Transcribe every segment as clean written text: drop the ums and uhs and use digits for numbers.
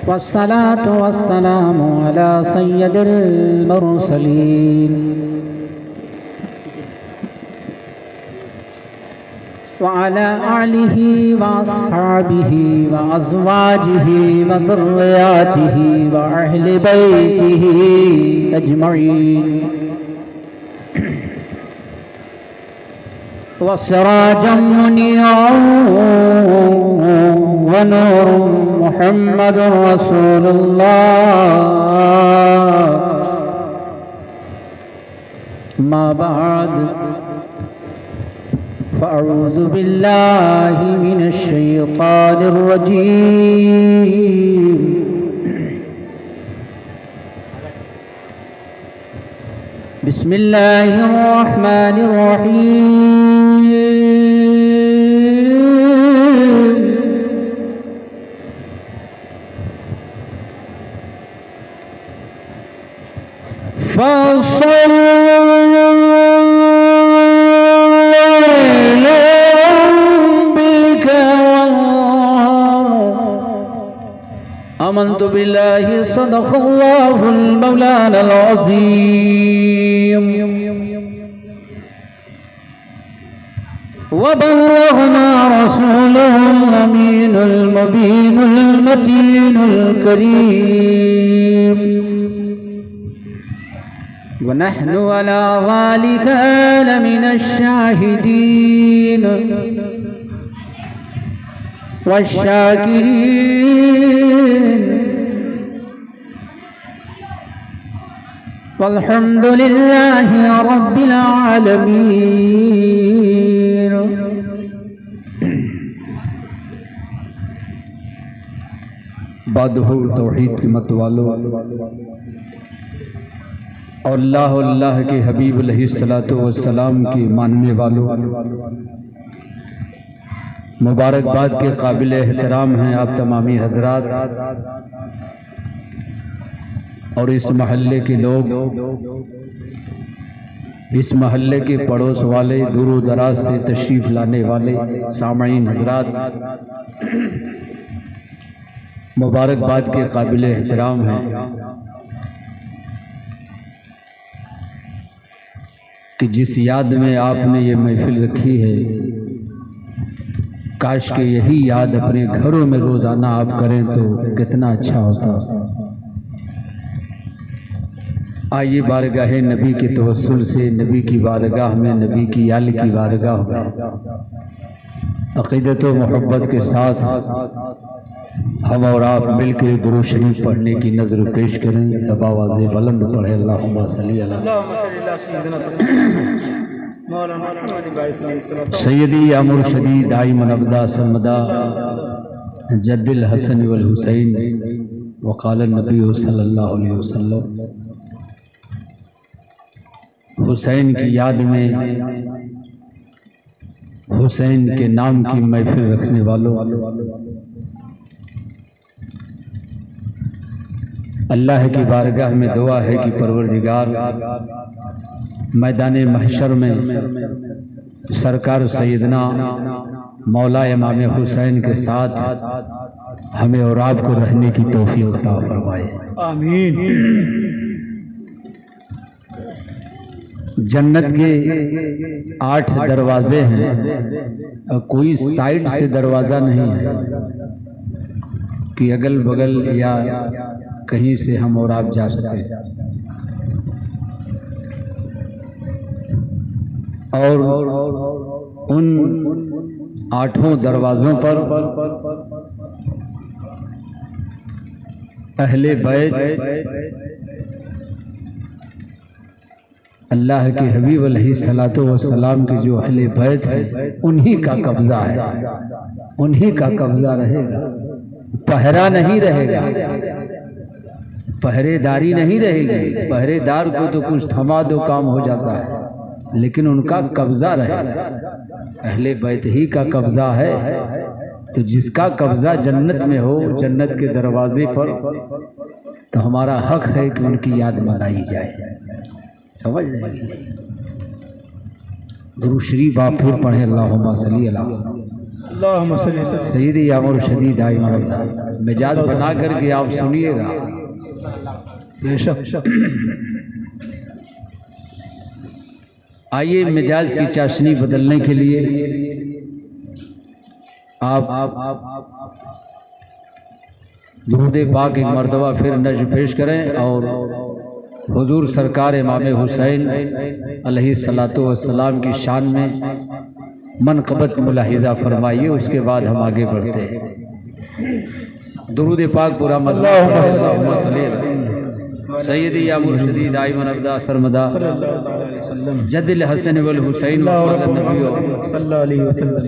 वस्सलातु वस्सलामु अला सय्यदिल मुरसलीन व अला आलिहि व अस्हाबिहि व अज़वाजिहि व ज़ुर्रिय्यातिहि व अहलि बैतिहि अजमईन व सिराजम मुनीरा व नूरुम मुहम्मदुर रसूलुल्लाह मा बाद फ़अऊज़ु बिल्लाहि मिनश शैतानिर रजीम बिस्मिल्लाहिर रहमानिर रहीम आमन्तु बिल्लाहि सदक़ल्लाहुल मौलानाल अज़ीम व बल्लगना रसूलुहुल अमीनुल मुबीनुल मतीनुल करीम व नहनु अला ज़ालिका लमिनश शाहिदीन वश्शाकिरीन वल्हम्दुलिल्लाहि रब्बिल आलमीन। बादहु तौहीद की मत वालो और अल्लाह के हबीब अलैहिस्सलातु वस्सलाम की मानने वालों, मुबारकबाद के काबिल एहतराम हैं आप तमामी हजरात और इस महल्ले के लोग, इस महल्ले के पड़ोस वाले, दूर दराज से तशरीफ लाने वाले सामईन हजरात, मुबारकबाद के काबिल एहतराम हैं कि जिस याद में आपने ये महफिल रखी है, काश के यही याद अपने घरों में रोज़ाना आप करें तो कितना अच्छा होता। आइए बारगाह नबी के तवस्सुल से नबी की बारगाह में, नबी की आल की बारगाह में अक़ीदत व मोहब्बत के साथ हम और आप मिलकर दुरूद शरीफ पढ़ने की नज़र पेश करें। दबावाज़े बुलंद पढ़े अल्लाहुम्मा सल्ली अला सैयदी या मुर्शदी दाइमन अबदा समदा जद्दिल हसन वल हुसैन वक़ाल नबी सल्लल्लाहु अलैहि वसल्लम। हुसैन की याद में, हुसैन के नाम की महफिल रखने वालों, अल्लाह की बारगाह में दुआ है कि परवरदिगार मैदान महशर में सरकार सैयदना मौला इमाम हुसैन के साथ हमें और आपको रहने की तौफीक अता फरमाए, आमीन। जन्नत के 8 दरवाजे हैं और कोई साइड से दरवाज़ा नहीं है कि अगल बगल या कहीं से हम और आप जा सके। और उन 8 दरवाज़ों पर अहले बैत, अल्लाह के हबीब अलैहिस्सलातु वस्सलाम के जो अहले बैत है, उन्हीं का कब्जा है, उन्हीं का कब्जा रहेगा। पहरा नहीं रहेगा, पहरेदारी नहीं रहेगी। पहरेदार को तो कुछ थमा दो काम हो जाता है, लेकिन उनका कब्जा रहेगा। अहले बैत ही का कब्जा है, तो जिसका कब्जा जन्नत में हो, जन्नत के दरवाजे पर, तो हमारा हक है कि उनकी याद मनाई जाए। समझ रहे? दुरूद शरीफ आप फिर पढ़े, अल्लाहुम्मा सल्ली अला सईदी या मुर्शदी दाई मरदा मिजाज बना करके आप सुनिएगा। आइए मिजाज की चाशनी बदलने के लिए आप दुरूद पाक एक मरतबा फिर नज़्म पेश करें और हुजूर सरकार इमाम हुसैन अलैहिस्सलातु वस्सलाम की शान में मनक़बत मुलाहिज़ा फरमाइए। उसके बाद हम आगे बढ़ते हैं। दुरूद पाक पूरा सैयदी या मुर्शदी दाइमन अब्दा सरमदा जद्दिल हसन वल हुसैन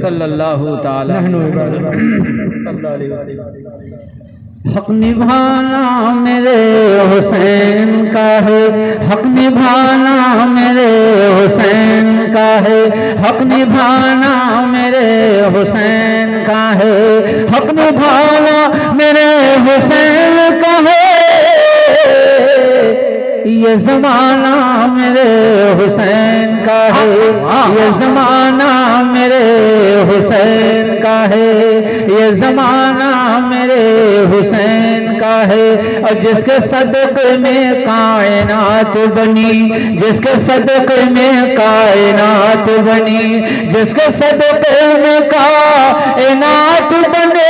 सल्लल्लाहु तआला हक निभाना मेरे हुसैन का है, हक निभाना मेरे हुसैन का है, हक निभाना मेरे हुसैन का है, हक निभाना मेरे हुसैन का है। ये ज़माना मेरे हुसैन का है, ये ज़माना मेरे हुसैन का है, ये ज़माना मेरे हुसैन का है। और जिसके सदक़े में कायनात बनी, जिसके सदक़े में कायनात बनी, जिसके सदक़े में कायनात बने,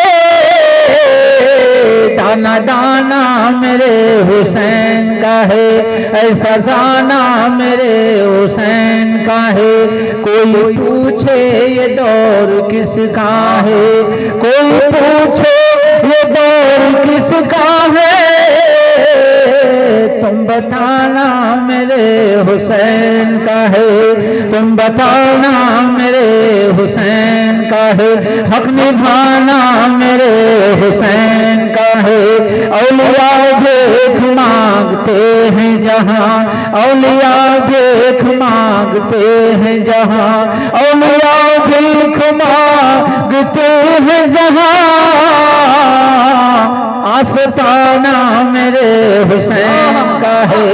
दाना दाना मेरे हुसैन का है, ऐसा दाना मेरे हुसैन का है। कोई पूछे ये दौर किसका है, कोई पूछे ये दौर किसका है, तुम बताना मेरे हुसैन का है, तुम बताना मेरे हुसैन का है। हक निभाना मेरे हुसैन का है। औलिया भीख मांगते हैं जहाँ, औलिया भीख मांगते हैं जहाँ, औलिया भीख मांगते हैं जहाँ, आस्ताना मेरे हुसैन का है,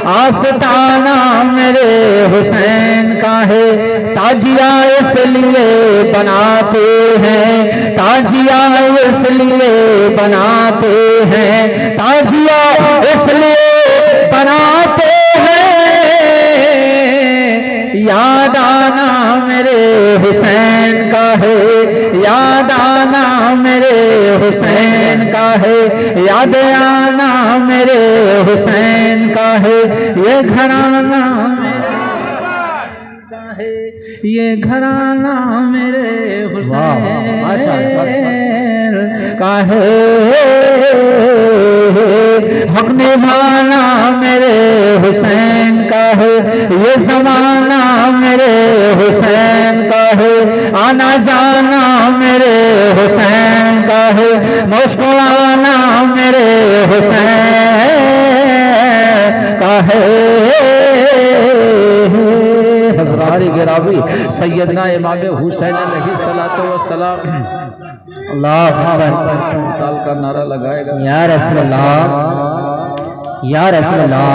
आस्ताना मेरे हुसैन का है। ताजिया इसलिए बनाते हैं, ताजिया इसलिए बनाते हैं, ताजिया इसलिए बनाते हैं, याद आना मेरे हुसैन का है, याद आना मेरे हुसैन का है, याद आना मेरे हुसैन का है। ये घराना है, ये घराना मेरे हुसैन का है। हक निभाना मेरे हुसैन का है, ये ज़माना मेरे हुसैन का है, आना जाना मेरे हुसैन का है, मुस्कुराना मेरे हुसैन का है। हज़रात गिरामी सैयदना इमाम हुसैन अलैहिस्सलातु वस्सलाम अल्लाह साल का नारा लगाएगा, या रसूल अल्लाह, या रसूल अल्लाह,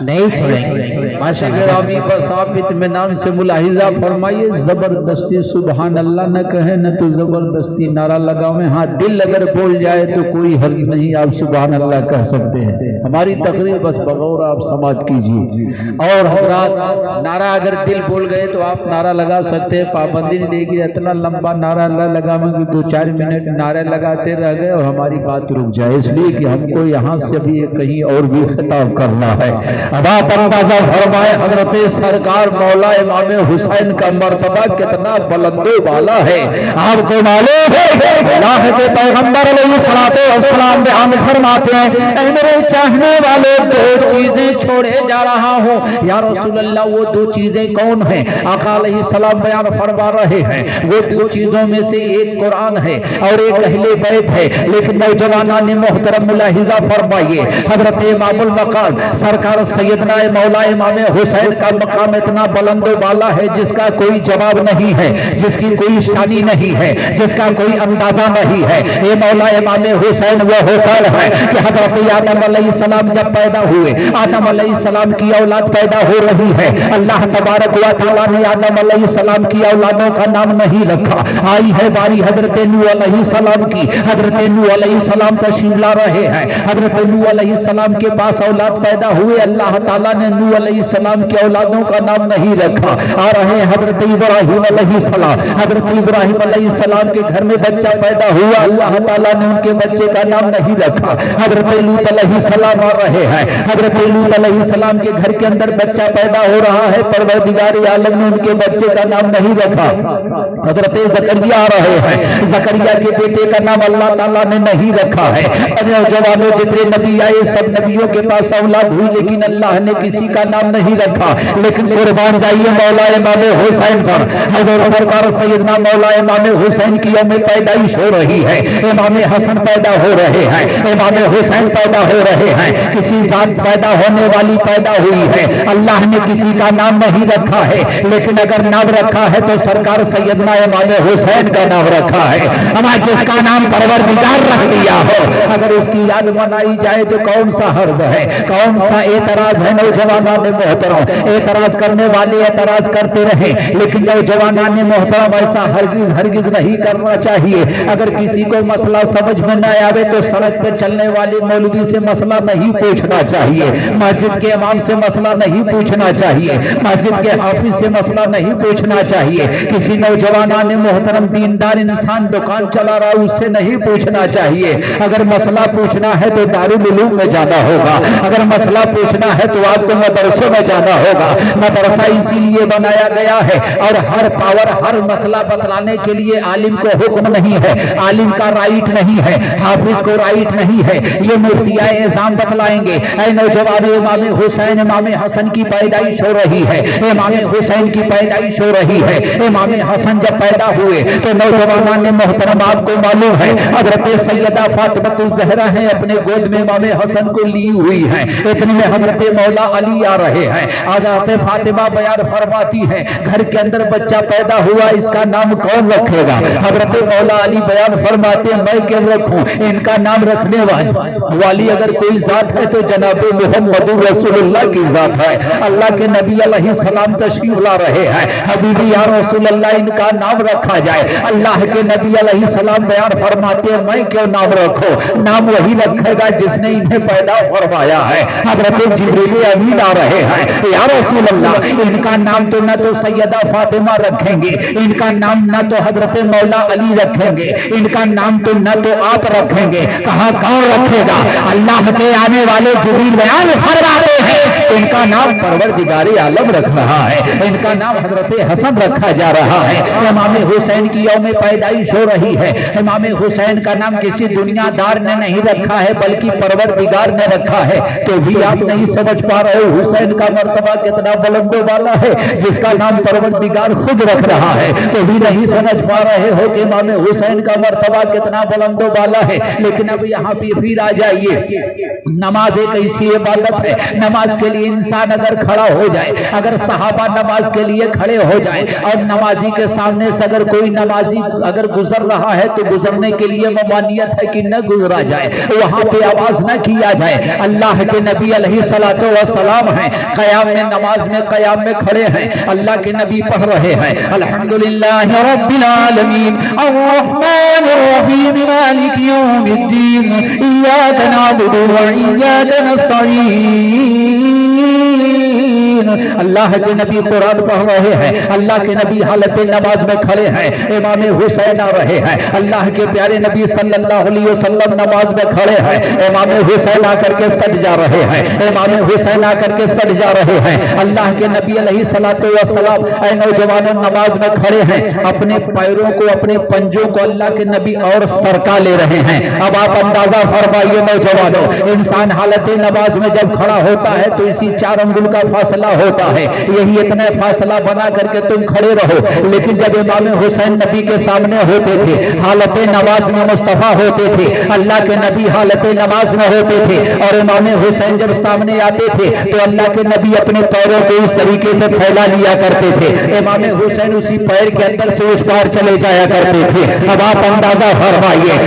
नहीं छोड़ेंगे। गिरामी बस आप इत्मीनान से मुलाहिजा फरमाइए। जबरदस्ती सुबहान अल्लाह न कहे न तो जबरदस्ती नारा लगावे। हाँ, दिल अगर बोल जाए तो कोई हर्ज नहीं, आप सुबहान अल्लाह कह सकते हैं। हमारी तकरीर बस बगौर आप समाप्त कीजिए। और हज़रात नारा अगर दिल बोल गए तो आप नारा लगा सकते हैं, पाबंदी नहीं देगी। इतना लंबा नारा लगाएंगे 2-4 मिनट नारे लगाते रह गए और हमारी बात रुक जाए, इसलिए कि हमको यहाँ से भी कहीं और भी खिताब करना है। अब आप अंदाजा फरमाए हजरत सरकार मौला इमाम हुसैन का मर्तबा कितना बुलंदो वाला है। आपको मालूम है अल्लाह के पैगंबर अलैहिस्सलातु वस्सलाम बयान फरमाते हैं, ऐ मेरे चाहने वाले, 2 चीजें छोड़े जा रहा हूँ। या रसूल अल्लाह, वो 2 चीजें कौन है? आका अलैहिस्सलाम बयान फरमा रहे हैं, वो 2 चीजों में से एक कुरान है और एक अहले बैत है। लेकिन नौजवाना ने मोहतरम मुलाहिजा फरमाइए, हजरत इमामुल मकाम सरकार सैयदना मौला इमाम हुसैन का मकाम इतना बुलंद वाला है जिसका कोई जवाब नहीं है, जिसकी कोई शानी नहीं है, जिसका कोई अंदाजा नहीं है। ये मौला इमाम हुसैन वो होकर है कि हजरत आदम अलैहिस्सलाम जब पैदा हुए, आदम अलैहिस्सलाम की औलाद पैदा हो रही है। अल्लाह तबारक व तआला ने आदम अलैहिस्सलाम की औलादों का नाम नहीं रखा। आई है बारी हजरत नूह अलैहिस्सलाम की। हजरत नूह अलैहिस्सलाम तशरीफ ला रहे हैं। हजरत नूह अलैहिस्सलाम के पास औलाद पैदा हुए, अल्लाह ताला ने नूह अलैहिस्सलाम की औलादों का नाम नहीं रखा। आ रहे हैं हजरत इब्राहिम अलैहिस्सलाम। हजरत इब्राहिम अलैहिस्सलाम के घर में बच्चा पैदा हुआ, अल्लाह ताला ने उनके बच्चे का नाम नहीं रखा। हजरत लूत अलैहिस्सलाम आ रहे हैं। हजरत लूत अलैहिस्सलाम के घर के अंदर बच्चा पैदा हो रहा है, परवरदिगार आलम ने उनके बच्चे का नाम नहीं रखा। हजरत ज़करिया आ रहे हैं, ज़करिया के बेटे का नाम अल्लाह ताला ने नहीं रखा है। जवानों जितने नबी आए सब नबियों के पास औलाद हुई, लेकिन अल्लाह ने किसी का नाम नहीं रखा। लेकिन कुर्बान जाइए मौला इमाम हुसैन पर। हजरत सरकार सैयदना मौला इमाम हुसैन की यौम पैदाइश हो रही है। इमाम हसन पैदा हो रहे हैं, इमाम हुसैन पैदा हो रहे हैं। किसी जात पैदा होने वाली पैदा हुई है, अल्लाह ने किसी का नाम नहीं रखा है। लेकिन अगर नाम रखा है तो सरकार सैयदना इमाम हुसैन का नाम रखा है। हमारा जिसका नाम परवरदिगार रख दिया हो, अगर उसकी याद मनाई जाए तो कौन सा हर्ज है, कौन सा एतराज है। नौजवानान मोहतरम, एतराज करने वाले एतराज करते रहे, लेकिन नौजवानान मोहतरम ऐसा हरगिज हरगिज नहीं करना चाहिए। अगर किसी को मसला समझ में न आवे तो सड़क पर चलने वाले मौलवी से मसला नहीं पूछना चाहिए, मस्जिद के इमाम से मसला नहीं पूछना चाहिए, मस्जिद के हाफिज से मसला नहीं पूछना चाहिए। किसी नौजवानान मोहतरम दीनदार इंसान दुकान चला रहा उससे नहीं पूछना चाहिए। अगर मसला पूछना है तो दारुल उलूम में जाना होगा, अगर मसला पूछना है तो आपको मदरसों में जाना होगा। मदरसा इसीलिए बनाया गया है और हर पावर हर मसला बतलाने के लिए आलिम को हुक्म नहीं है, आलिम का राइट नहीं है, हाफिज को राइट नहीं है। ये मुफ्तिया एजाम बतलाएंगे। ऐ नौजवान, इमाम हुसैन इमाम हसन की पैदाइश हो रही है, इमाम हुसैन की पैदाइश हो रही है। इमाम हसन जब पैदा हुए तो नौजवान ने मोहतरम आपको मालूम है हजरत सैयदा फातिमा ज़हरा है अपने गोद में इमाम हसन को ली हुई है। इतने में हजरत मौला अली आ रहे हैं। हजरत फातिमा बयान फरमाती है घर के अंदर बच्चा पैदा हुआ, इसका नाम कौन रखेगा। हजरत मौला अली बयान फरमाते मैं क्यों रखूं, इनका नाम रखने वाली अगर कोई जात है तो जनाब मोहम्मद रसूलुल्लाह की जात है। अल्लाह के नबी अलैहिस्सलाम तशरीफ ला रहे हैं। हबीबी या रसूलुल्लाह इनका नाम रखा जाए। अल्लाह के नबी अलैहिस्सलाम बयान फरमाते हैं मैं क्यों नाम रखो, नाम वही रखेगा जिसने इन्हें पैदा फरमाया है। हजरत जिब्रील अमीन आ रहे हैं, या रसूलुल्लाह इनका नाम तो न तो सैयदा फातिमा रखेंगे, इनका नाम न तो हजरत मौला अली रखेंगे, इनका नाम तो न तो आप रखेंगे। कहाँ कौन रखेगा? अल्लाह के आने वाले जिब्रील बयान फरमाते हैं इनका नाम परवरदिगार आलम रख रहा है, इनका नाम हजरत हसन रखा जा रहा है। इमाम हुसैन की यौम पैदाइश हो रही है। इमाम हुसैन का नाम किसी दुनियादार ने नहीं रखा है बल्कि परवरदिगार ने रखा है। तो भी आप नहीं समझ पा रहे हो हुसैन का मर्तबा कितना बुलंदो वाला है जिसका नाम परवरदिगार खुद रख रहा है। तो भी नहीं समझ पा रहे हो कि इमाम हुसैन का मर्तबा कितना बुलंदो वाला है। लेकिन अब यहाँ पे फिर आ जाइए, नमाज एक ऐसी इबादत है, नमाज के लिए इंसान अगर खड़ा हो जाए, अगर सहाबा नमाज के लिए खड़े हो जाए और नमाजी के सामने से अगर कोई नमाजी अगर गुजर रहा है तो गुजरने के लिए ममानियत है कि न गुजरा जाए, वहां पे आवाज न किया जाए। अल्लाह के नबी अलैहिस्सलातु वस्सलाम हैं, क़याम में नमाज में क़याम में खड़े हैं, अल्लाह के नबी पढ़ रहे हैं अल्हम्दुलिल्लाहि रब्बिल आलमीन अर्रहमानिर रहीम मालिकि यौमिद्दीन इय्याका नअबुदु व इय्याका नस्तईन। अल्लाह के नबी कुरान पढ़ रहे हैं, अल्लाह के नबी हालत नमाज में खड़े हैं। इमाम हुसैन आ रहे हैं, अल्लाह के प्यारे नबी सल्लल्लाहु अलैहि वसल्लम नमाज में खड़े हैं। इमाम हुसैन आकर के सज जा रहे हैं, इमाम हुसैन आकर के सज जा रहे हैं। अल्लाह के नबी अलैहिस्सलातु वस्सलाम ऐ नौजवानों नमाज में खड़े हैं, अपने पैरों को अपने पंजों को अल्लाह के नबी और सरका ले रहे हैं। अब आप अंदाजा फरमाइए नौजवानों, इंसान हालत नमाज में जब खड़ा होता है तो इसी 4 अंगुल का फासला होता है, यही इतना फासला बना करके तुम खड़े रहो। लेकिन जब इमाम हुसैन नबी के सामने होते थे, हालत नमाज में मुस्तफा होते थे, अल्लाह के नबी हालत नमाज में होते थे, और इमाम हुसैन जब सामने आते थे तो अल्लाह के नबी अपने पैरों को इस तरीके से फैला लिया करते थे। इमाम हुसैन उसी पैर के अंदर से उस पार चले जाया करते थे। अब आप अंदाजा फरमाइए,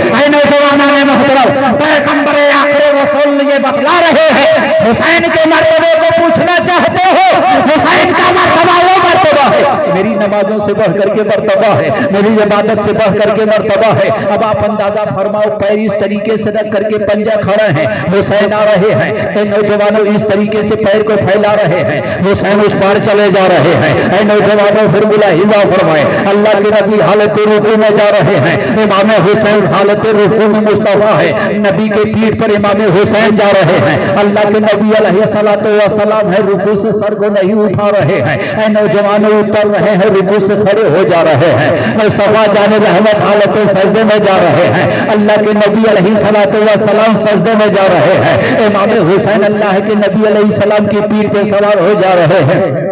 पैगंबर आखिर रसूल ये बतला रहे हैं, हुसैन के मर्तबे को पूछना चाहते हो? हुसैन का मर्तबा वो मर्तबा है, मेरी नमाजों से बढ़ करके मर्तबा है, मेरी इबादत से बढ़ करके मर्तबा है। अब आप अंदाजा फरमाओ, पैर इस तरीके से रख करके पंजा खड़ा है, हुसैन आ रहे हैं, नौजवानों इस तरीके से पैर को फैला रहे हैं, हुसैन उस पार चले जा रहे हैं। नौजवानों फिर बुला हिला फरमाए, अल्लाह के नबी हालत रुकू में जा रहे हैं, इमाम हुसैन हालत रुकू में मुस्तफा है, नबी के पीठ पर इमाम हुसैन जा रहे हैं, अल्लाह के नबी अलैहिस्सलातु वस्सलाम है रुकू से सर को नहीं उठा रहे हैं, नौजवानों उतर रहे हैं, रुकू से खड़े हो जा रहे हैं, मुस्तफा जाने रहमत हालत सजदे में जा रहे हैं, अल्लाह के नबी अलैहिस्सलातु वस्सलाम सजदे में जा रहे हैं, इमाम हुसैन अल्लाह के नबी अलैहिस्सलाम की पीठ पे सवार हो जा रहे हैं।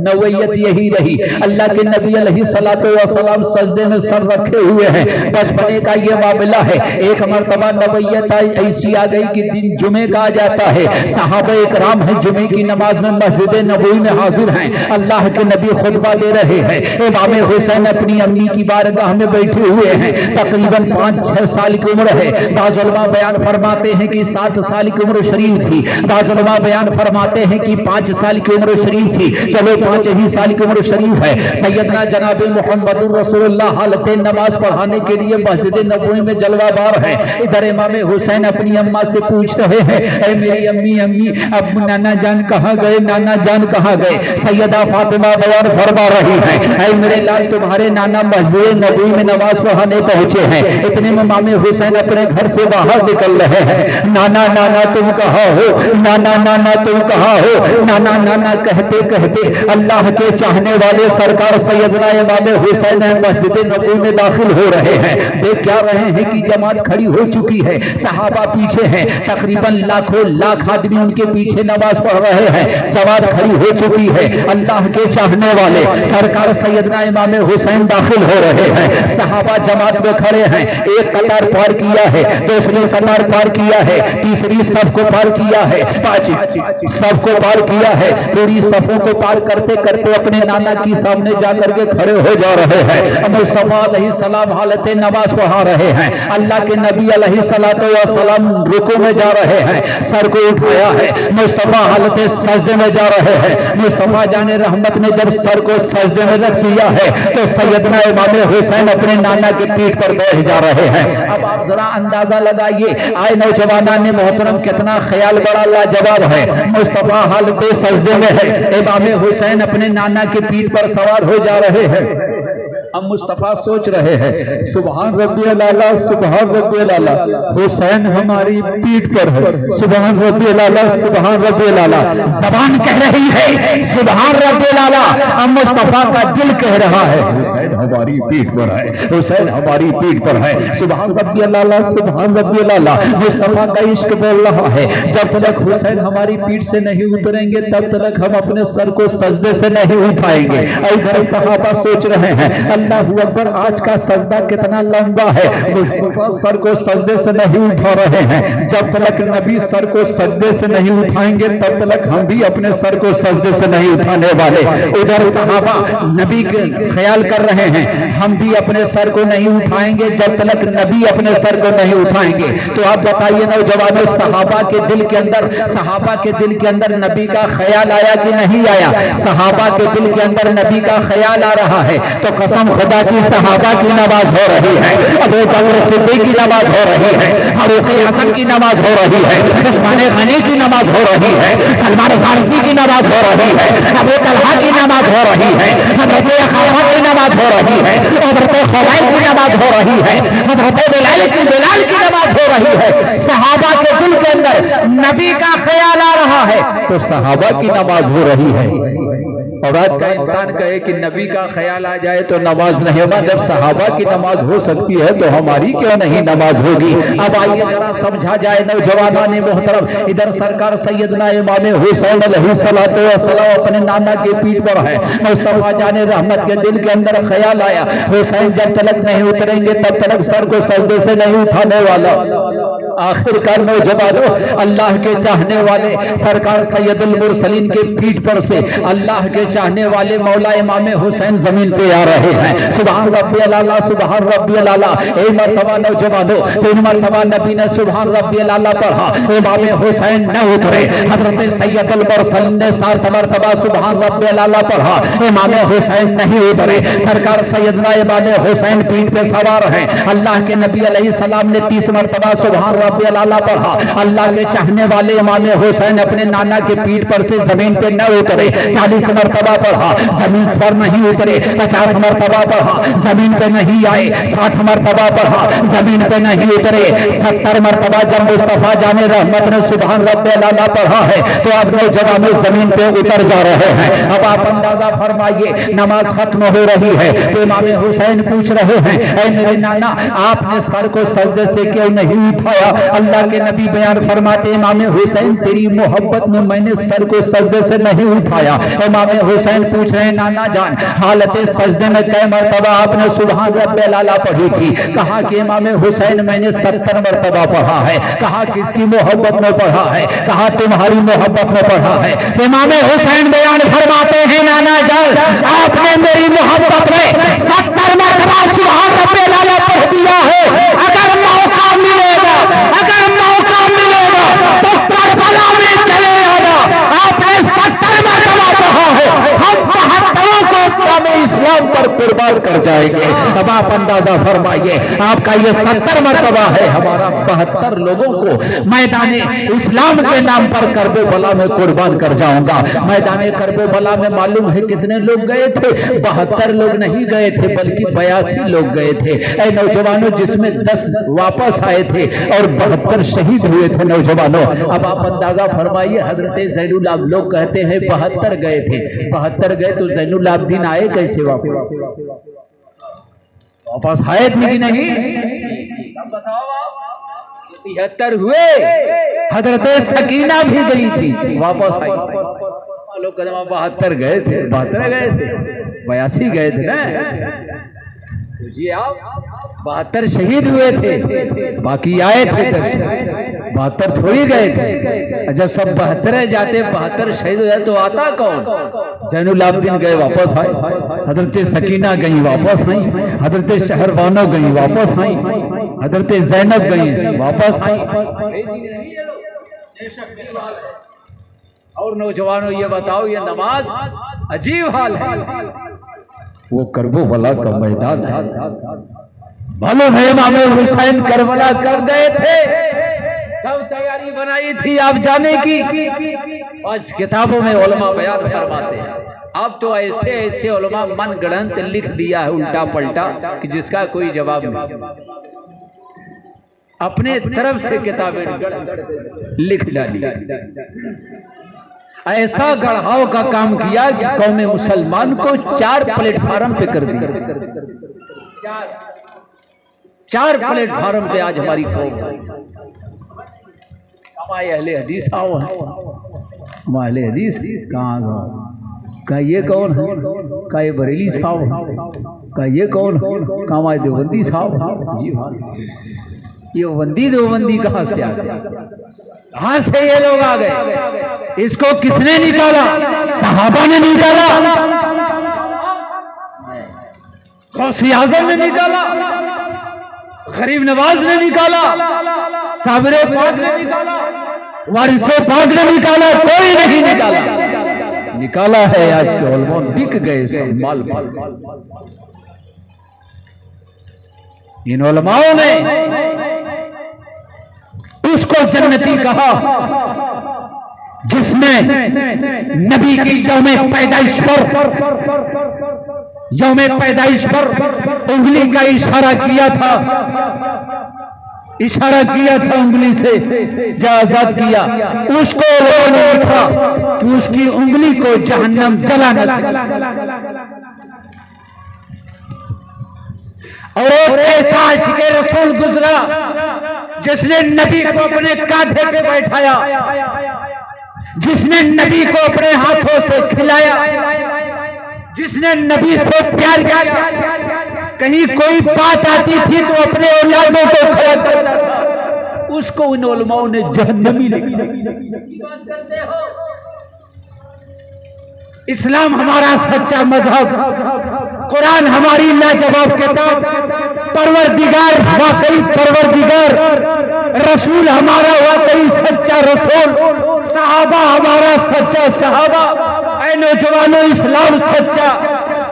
नवैयत यही रही, अल्लाह के नबी अलैहिस्सलातु वस्सलाम सजदे में सर रखे हुए हैं। बचपने का ये मामला है। एक मर्तबा नवैयत ऐसी आ गई कि दिन जुमे का आ जाता है, सहाबा इकराम है जुमे की नमाज में मस्जिद नबवी में हाजिर हैं, अल्लाह के नबी खुतबा दे रहे हैं, इमाम हुसैन अपनी अम्मी की बारगाह में बैठे हुए हैं, तकरीबन 5-6 साल की उम्र है। बाज़ उलमा बयान फरमाते हैं कि 7 साल की उम्र शरीफ थी, बाज़ उलमा बयान फरमाते हैं कि 5 साल की उम्र शरीफ थी, चलो 5 ही साल की उम्र शरीफ है। सैयदना जनाब मुहम्मदुर रसूलुल्लाह हालत नमाज पढ़ाने के लिए मस्जिद नबवी में जलवाबार है। इधर इमाम हुसैन अपनी अम्मा से पूछ रहे हैं, ऐ मेरी अम्मी, अम्मी अब नाना जान कहाँ गए, नाना जान कहाँ गए? सैयदा फातिमा बयान फरमा रही है, ऐ मेरे लाल तुम्हारे नाना मस्जिद नबवी में नमाज पढ़ाने पहुंचे हैं। इतने में इमाम हुसैन अपने घर से बाहर निकल रहे हैं, नाना नाना तुम कहाँ हो, नाना नाना तुम कहाँ हो, नाना नाना कहते कहते अल्लाह के चाहने वाले सरकार सैयदना इमाम हुसैन मस्जिद नबवी में दाखिल हो रहे हैं। देख क्या रहे हैं कि जमात खड़ी हो चुकी है, सहाबा पीछे हैं, तकरीबन लाखों लाख आदमी उनके पीछे नमाज पढ़ रहे हैं, जमात खड़ी हो चुकी है। अल्लाह के चाहने वाले सरकार सैयदना इमाम हुसैन दाखिल हो रहे हैं, सहाबा जमात में खड़े हैं। एक कतार पार किया है, दूसरी कतार पार किया है, तीसरी सबको पार किया है, सबको पार किया है, पूरी सबों को पार करते करते अपने नाना की सामने जाकर के खड़े हो जा रहे हैं। मुस्तफा अलैहिस्सलाम हालत नमाज पढ़ा रहे हैं, अल्लाह के नबी अलैहिस्सलातु वस्सलाम रुकू में जा रहे हैं, सर को उठाया है, मुस्तफा हालत सजदे में जा रहे हैं। मुस्तफा जाने रहमत ने जब सर को सजदे में रख दिया है तो सैयदना इमाम हुसैन अपने नाना के पीठ पर बैठ जा रहे हैं। अब आप जरा अंदाजा लगाइए, आए नौजवाना ने मोहतरम कितना ख्याल बड़ा लाजवाब है। मुस्तफा हालत सजदे में है, इमाम हुसैन अपने नाना के पीठ पर सवार हो जा रहे हैं। अब मुस्तफा सोच रहे हैं, सुभान रब्बियल आला, सुभान रब्बियल आला, हुसैन हमारी पीठ पर है, सुभान रब्बियल आला, सुभान रब्बियल आला। ज़बान कह रही है सुभान रब्बियल आला, अब मुस्तफा का दिल कह रहा है हुसैन हमारी पीठ पर है, हुसैन हमारी पीठ पर है, सुभान रब्बियल आला, सुभान रब्बियल आला। मुस्तफा का इश्क बोल रहा है, जब तक हुसैन हमारी पीठ से नहीं उतरेंगे तब तक हम अपने सर को सजदे से नहीं उठाएंगे। इधर सहाबा सोच रहे हैं, अल्लाह अकबर, आज का सजदा कितना लंबा है, मुस्तफा सर को सजदे से नहीं उठा रहे हैं, जब तक नबी सर को सजदे से नहीं उठाएंगे तब तक हम भी अपने सर को सजदे से नहीं उठाने वाले। उधर सहाबा नबी के ख्याल कर रहे हैं, हम भी अपने सर को नहीं उठाएंगे जब तक नबी अपने सर को नहीं उठाएंगे। तो आप बताइए नौजवानों, सहाबा के दिल के अंदर नबी का ख्याल आया कि नहीं आया? सहाबा के दिल के अंदर नबी का ख्याल आ रहा है तो कसम खुदा की सहाबा की नमाज हो रही है, अबू बकर सिद्दीक की नमाज हो रही है, फारूक आज़म की नमाज हो रही है, उस्मान गनी की नमाज हो रही है, सलमान फारसी की नमाज हो रही है, अबू तलहा की नमाज हो रही है, हज़रत खालिद की नमाज हो रही है, हज़रत खुबैब की नमाज हो रही है, हज़रत बिलाल की नमाज हो रही है। सहाबा के दिल के अंदर नबी का ख्याल आ रहा है तो सहाबा की नमाज हो रही है। और आज का इंसान कहे कि नबी का ख्याल आ जाए तो नमाज नहीं होगा, जब सहाबा की नमाज हो सकती है तो हमारी क्यों नहीं नमाज होगी। अब आइए जरा समझा जाए नौजवानाने मोहतरम, इधर सरकार सैयदना इमाम हुसैन अलैहिस्सलातु वस्सलाम अपने नाना के पीठ पर है। मुस्तफा जाने रहमत के दिल के अंदर ख्याल आया, हुसैन जब तक नहीं उतरेंगे तब तक सर को सजदे से नहीं उठाने वाला। आखिरकार नौजवानों, अल्लाह के चाहने वाले सरकार सैयदुल मुरसलीन के पीठ पर से अल्लाह के चाहने वाले मौला इमाम हुसैन जमीन पे आ रहे हैं। सुभान रब्बियल आला, सुभान रब्बियल आला। एक मरतबा नौजवानों, 3 मरतबा नबी ने सुभान रब्बियल आला पढ़ा, इमाम हुसैन न उतरे। हजरत सैयदुल मुरसलीन ने 7 मरतबा सुभान रब्बियल आला पढ़ा, इमाम हुसैन नहीं उतरे। सरकार सैयदना इमाम हुसैन पीठ पे सवार हैं। अल्लाह के नबी अलैहि सलाम ने 30 मरतबा सुभान रब्बियल आला पढ़ा। अल्लाह के चाहने वाले इमाम हुसैन अपने नाना के पीठ पर से जमीन पे न उतरे। 40 मरतबा पढ़ा, जमीन पर नहीं उतरे। 50 मरतबा पढ़ा, जमीन पे नहीं आए। 60 मरतबा पढ़ा, जमीन पे नहीं उतरे। 70 मरतबा जब मुस्तफा जाने रहमत ने सुभान रब्बियल आला पढ़ा है तो अब नौजवान जमीन पे उतर जा रहे हैं। अब आप अंदाजा फरमाइए, नमाज खत्म हो रही है तो इमाम हुसैन पूछ रहे हैं, ऐ मेरे नाना, आपने सर को सजदे से क्यों नहीं उठाया। अल्लाह के नबी बयान फरमाते, इमाम हुसैन तेरी मोहब्बत में मैंने सर को सजदे से नहीं उठाया। इमाम हुसैन पूछ रहे हैं, नाना जान, हालत सजदे में कै मरतबा आपने सुभान रब्बियल आला पढ़ी थी। कहा कि इमाम हुसैन मैंने 70 मरतबा पढ़ा है। कहा किसकी मोहब्बत में पढ़ा है। कहा तुम्हारी मोहब्बत में पढ़ा है। इमाम हुसैन बयान फरमाते हैं, नाना जान, आपने मेरी मोहब्बत में 70 मरतबा सुभान रब्बियल आला पढ़ दिया है। अगर मौका मिलेगा, अगर मौका मिलेगा तो करबला में चले आना। आपने 70 मरतबा कहा है, हम 72 को इस्लाम पर कुर्बान कर जाएंगे। अब आप अंदाजा फरमाइए, आपका ये 70 मरतबा है, हमारा 72 लोगों को मैदान इस्लाम के नाम पर करबला में कुर्बान कर जाऊंगा। मैदान करबला में मालूम है कितने लोग गए थे? 72 लोग नहीं गए थे, बल्कि 82 लोग गए थे। ऐ नौजवानों, जिसमें 10 वापस आए थे और 72 शहीद हुए थे नौजवानों। अब आप अंदाजा फरमाइए, हजरत ज़ैनुल आबदीन, लोग कहते हैं 72 गए थे। 72 गए तो ज़ैनुल आबदीन आए कैसे वापस? वापस आए थे कि नहीं? बताओ आप। 73 हुए, हजरत सकीना भी गई थी, वापस आई। लोग कहते 72 गए थे, 72 गए थे, 82 गए थे ना। सोचिए आप, 72 शहीद हुए थे, बाकी आए थे 72 थोड़ी गए थे। जब सब 72 जाते, 72 शहीद हो जाए तो आता कौन? ज़ैनुल आबदीन गए, वापस आए। हजरत सकीना गई, वापस आई। हजरत शहरबानो गई, वापस आई। हजरत ज़ैनब गई, वापस आई। और नौजवानों ये बताओ, ये नमाज अजीब हाल है। वो करबला का मैदान है। मालूम है इमाम हुसैन करबला कब गए थे, कब तैयारी बनाई थी आप जाने की? आज किताबों में उलमा बयान फरमाते हैं। अब तो ऐसे ऐसे उलमा मन गढ़ंत लिख दिया है उल्टा पलटा कि जिसका कोई जवाब नहीं। अपने तरफ से किताबें लिख डाली। ऐसा गढ़ाव का काम किया कि कौम मुसलमान को 4 प्लेटफार्म पे कर दिया। 4 प्लेटफार्म पे आज हमारी कौम। हमारे अहले हदीस आओ है, हमारे अहले हदीस कहाँ? का ये कौन है? का ये बरेली साहब? का ये कौन है? का हमारे देवबंदी साहब? जी हाँ, ये बंदी देवबंदी कहाँ से आ गए? कहाँ से ये लोग आ गए? इसको किसने निकाला? सहाबा ने निकाला, गौसे आज़म ने निकाला, गरीब नवाज ने निकाला, साबिरे पाक ने निकाला, वारिसे पाक ने निकाला, कोई नहीं निकाला। निकाला है आज के उलमा, बिक गए सब माल माल। इन उलमाओं ने उसको जन्नती कहा जिसमें नबी की यौमे पैदाइश पर उंगली का इशारा किया था। इशारा किया था उंगली से, जो आजाद किया, उसको लोगों ने लिखा कि उसकी उंगली को जहन्नम जलाना। और एक ऐसा आशिक़े रसूल गुजरा जिसने नबी को अपने कांधे पे बैठाया, जिसने नबी को अपने हाथों से खिलाया, जिसने नबी से प्यार किया। कहीं कोई बात आती थी तो अपने औलादों को खड़ा करता था, उसको उन उलमाओं ने जहन्नमी लिखा। इस्लाम हमारा सच्चा मजहब, कुरान हमारी लाजवाब किताब, परवरदिगार वाकई परवरदिगार, रसूल हमारा वाकई सच्चा रसूल, सहाबा हमारा सच्चा सहाबा। ऐ नौजवानों, इस्लाम सच्चा,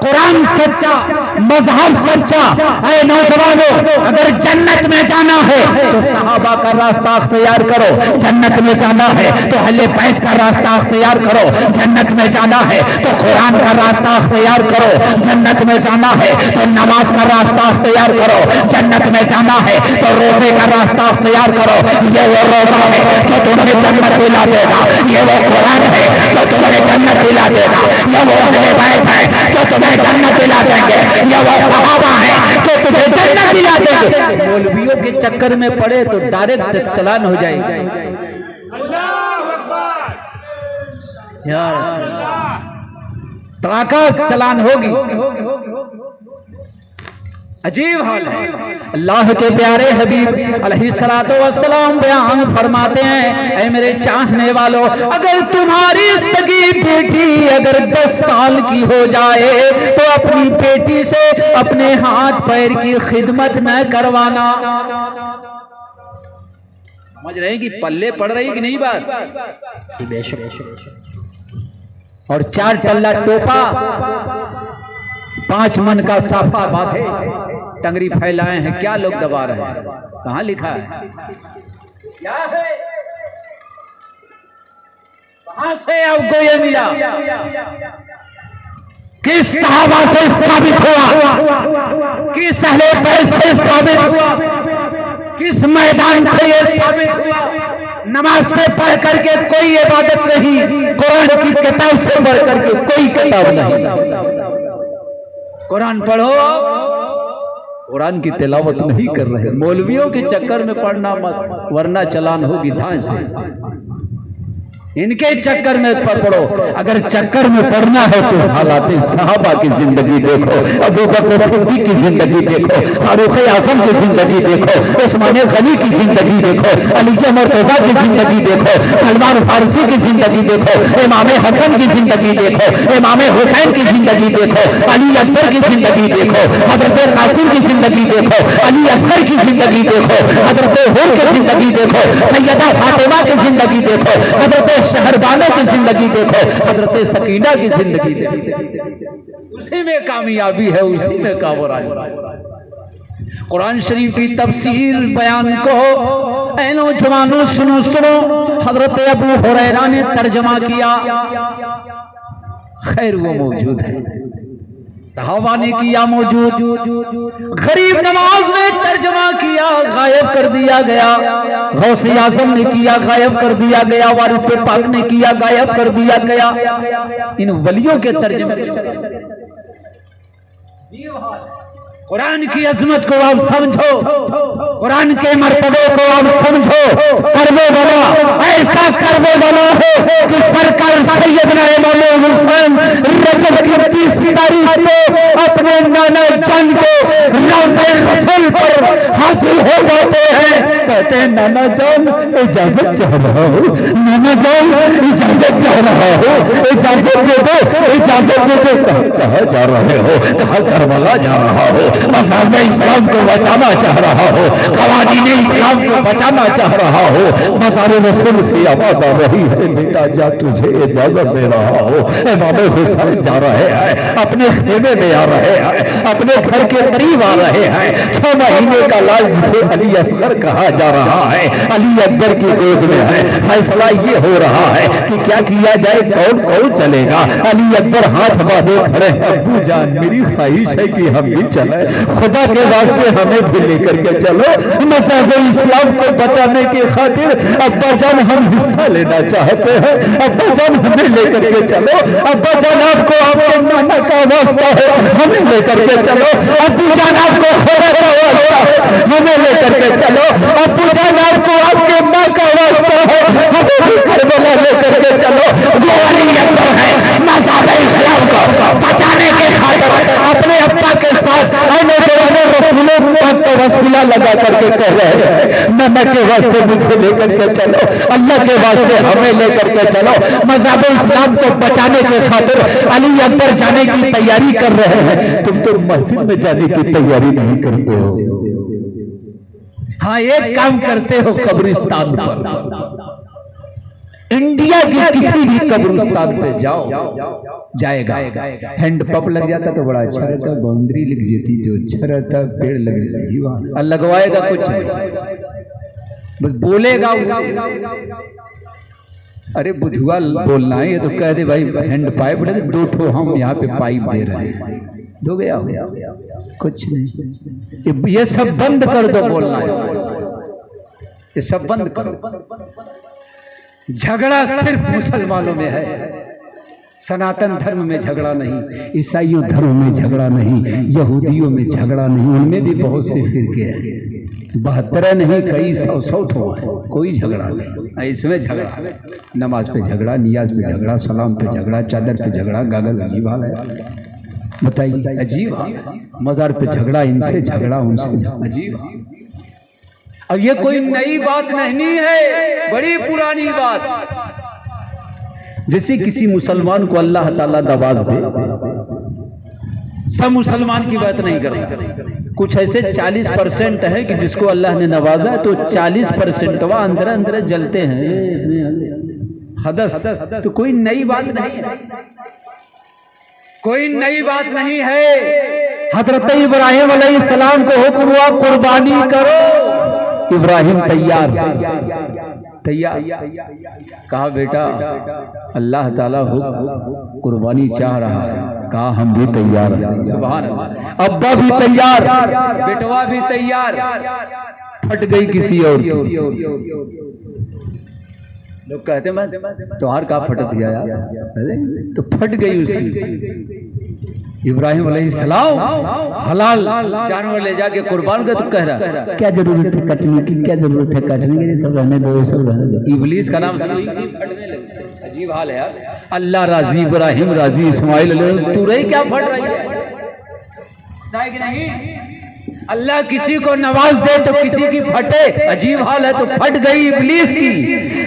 कुरान सच्चा, मजहब सच्चा। ऐ नौजवानों, अगर जन्नत में जाना है तो सहाबा का रास्ता अख्तियार करो, जन्नत में जाना है तो अहले बैत का रास्ता अख्तियार करो, जन्नत में जाना है तो कुरान का रास्ता अख्तियार करो, जन्नत में जाना है तो नमाज का रास्ता अख्तियार करो, जन्नत में जाना है तो रोजे का रास्ता अख्तियार करो। ये वो रोजा है जो तुम्हें जन्नत दिला देगा, ये वो कुरान है जो तुम्हें जन्नत दिला देगा, ये वो अहले बैत है जो तुम्हें जन्नत दिला देंगे, ये वो सहाबा है जो तुम्हें जन्नत दिला देंगे। मौलवियों के चक्कर में पड़े तो डायरेक्ट चलान हो जाएगी। तड़ाका चलान होगी। अजीब हाल है। अल्लाह के प्यारे हबीब अलैहिस्सलातु वस्सलाम बयान फरमाते हैं, ऐ मेरे चाहने वालों, अगर तुम्हारी सगी बेटी अगर 10 साल की हो जाए तो अपनी बेटी से अपने हाथ पैर की खिदमत न करवाना। समझ रहे हैं कि पल्ले पड़ रही कि नहीं बात? और 4 टल्ला टोपा, 5 मन का साफा बांधे, टंगरी फैलाए हैं, क्या लोग दबा रहे हैं? कहां लिखा है? क्या है? कहां से आपको ये मिला? किस सहाबा से साबित हुआ? किस अहले बैत से साबित हुआ? किस मैदान से ये साबित हुआ? नमाज से पढ़ करके कोई इबादत नहीं, कुरान की किताब से पढ़ करके कोई किताब नहीं। कुरान पढ़ो, कुरान की तिलावत नहीं कर रहे। मौलवियों के चक्कर में पढ़ना मत, वरना चलान होगी धान से। इनके चक्कर में पढ़ो। अगर चक्कर में पढ़ना है तो हालात सहाबा की जिंदगी देखो, अबू बकर सिद्दीक की जिंदगी देखो, फारूक आजम की जिंदगी देखो, उस्मान गनी की जिंदगी देखो, अली मुर्तजा की जिंदगी देखो, सलमान फारसी की जिंदगी देखो, इमाम हसन की जिंदगी देखो, इमाम हुसैन की जिंदगी देखो, अली अकबर की जिंदगी देखो, हजरत कासिम की जिंदगी देखो, अली असगर की जिंदगी देखो, हजरत हुर की जिंदगी देखो, सैयदा फातिमा की जिंदगी देखो, हजरत शहरबानों की जिंदगी देखो, हजरत सकीना की जिंदगी देखो। उसी में कामयाबी है, उसी में कामयाबी। कुरान शरीफ की तफसीर बयान को ऐ नौजवानों सुनो सुनो। हजरत अबू हुरैरा ने तर्जमा किया, खैर वो मौजूद है, सहाबा ने किया मौजूद, गरीब नवाज ने तर्जमा किया, गायब कर दिया गया, गौसे आजम ने किया, गायब कर दिया गया, वारिस पाक ने किया, गायब कर दिया गया। इन वलियों के तर्जमे। कुरान की अजमत को आप समझो, कुरान के मर्तबे को आप समझो। करने वाला ऐसा करने वाला है कि सरकार सैयदना इमाम हुसैन रजब की 30 तारीख को अपने नाना जान को रोज़े रसूल पर हाजिर हो जाते हैं। कहते हैं, नाना जान इजाजत चाह रहा हूँ, नाना जान इजाजत चाह रहा हूँ, इजाजत दे दो, इजाजत दे दो। कहाँ जा रहे हो? कहाँ करबला जा रहा हो? मज़हब इस्लाम को बचाना चाह रहा हो, क़वानीन इस्लाम को बचाना चाह रहा हो। मज़ार रसूल से आवाज़ आ रही है, बेटा जा, तुझे इजाजत दे रहा हो। इमाम हुसैन जा रहे हैं, अपने खेमे में आ रहे हैं, अपने घर के करीब आ रहे हैं। 6 महीने का लाल जिसे अली असगर कहा जा रहा है, अली अकबर की गोद में है। फैसला ये हो रहा है कि क्या किया जाए, कौन कौन चलेगा। अली अकबर हाथ बांधे खड़े, अब्बू जान मेरी ख्वाहिश है कि हम भी चले, खुदा के वास्ते हमें भी लेकर के चलो, मज़हब इस्लाम को बचाने की खातिर अब्बा जान हम हिस्सा लेना चाहते हैं, अब्बा जान हमें लेकर के चलो, अब्बा जान आपको आपके नाना का वास्ता है हमें लेकर के चलो, अब्बू जान आपको खुदा का वास्ता है हमें लेकर के चलो, अब्बू जान आपको आपके माँ का वास्ता है हमें भी करबला लेकर के चलो। वो अली अकबर है मज़हब इस्लाम को बचाने के खातिर अपने अब्बा के साथ वसीला लगा करके कह रहे हैं नाना के वास्ते मुझे लेकर के चलो, अल्लाह के वास्ते हमें लेकर के चलो। मज़हब इस्लाम को बचाने के खातिर अली अकबर जाने की तैयारी कर रहे हैं, तुम तो मस्जिद में जाने की तैयारी नहीं करते हो। हाँ एक काम करते हो, कब्रिस्तान पर, इंडिया के किसी भी कब्रिस्तान पे जाओ, जाएगा हैंड पंप लग जाता तो बड़ा अच्छा रहता, बाउंड्री लिख जाती तो अच्छा रहता, पेड़ लग जाती, लगवाएगा कुछ बस बोलेगा अरे बुधुआ बोलना है ये तो कह दे भाई हैंड पाइप लगे, 2 ठो हम यहाँ पे पाइप दे रहे हैं, दो गया कुछ नहीं, ये सब बंद कर दो बोलना है, ये सब बंद करो। झगड़ा सिर्फ मुसलमानों में है, सनातन धर्म में झगड़ा नहीं, ईसाइयों धर्म में झगड़ा नहीं, यहूदियों में झगड़ा नहीं, उनमें भी बहुत से फिरके हैं, 72 नहीं कई 100 ठो है, कोई झगड़ा नहीं। इसमें झगड़ा, नमाज पे झगड़ा, नियाज पे झगड़ा, सलाम पे झगड़ा, चादर पे झगड़ा, गागल अजीब हाल है, बताइए अजीब, मजार पे झगड़ा, इनसे झगड़ा उनसे अजीब। अब ये कोई नई बात नहीं है, बड़ी पुरानी बात। जैसे किसी मुसलमान को अल्लाह ताला नवाज दे, सब मुसलमान की बात नहीं करता, कुछ ऐसे 40% है कि जिसको अल्लाह ने नवाजा तो 40% वह अंदर अंदर जलते हैं हदस, तो कोई नई बात नहीं है, कोई नई बात नहीं है। हजरत इब्राहिम अलैहिस्सलाम को हुक्म हुआ कुर्बानी करो, इब्राहिम तैयार कहा बेटा अल्लाह ताला कुर्बानी चाह रहा है, कहा हम भी तैयार हैं, सुभान अल्लाह। अब्बा भी तैयार, बेटवा भी तैयार, फट गई किसी और की। लोग कहते मैं तुम्हार का फट दिया यार, तो फट गई उसकी। इब्राहिम अलैहिस्सलाम हलाल जानवर ले जाके कुर्बान कर, तो कह रहा क्या जरूरत है कटने की, क्या जरूरत है काटने की, सब रहने दो, सब रहने दो। इब्लीस का नाम अजीब हाल है यार, अल्लाह राजी, इब्राहिम राजी, इस्माइल तू रही क्या फट रही है कि नहीं। अल्लाह किसी को नवाज दे तो किसी की फटे, अजीब हाल है, तो फट गई इब्लीस की।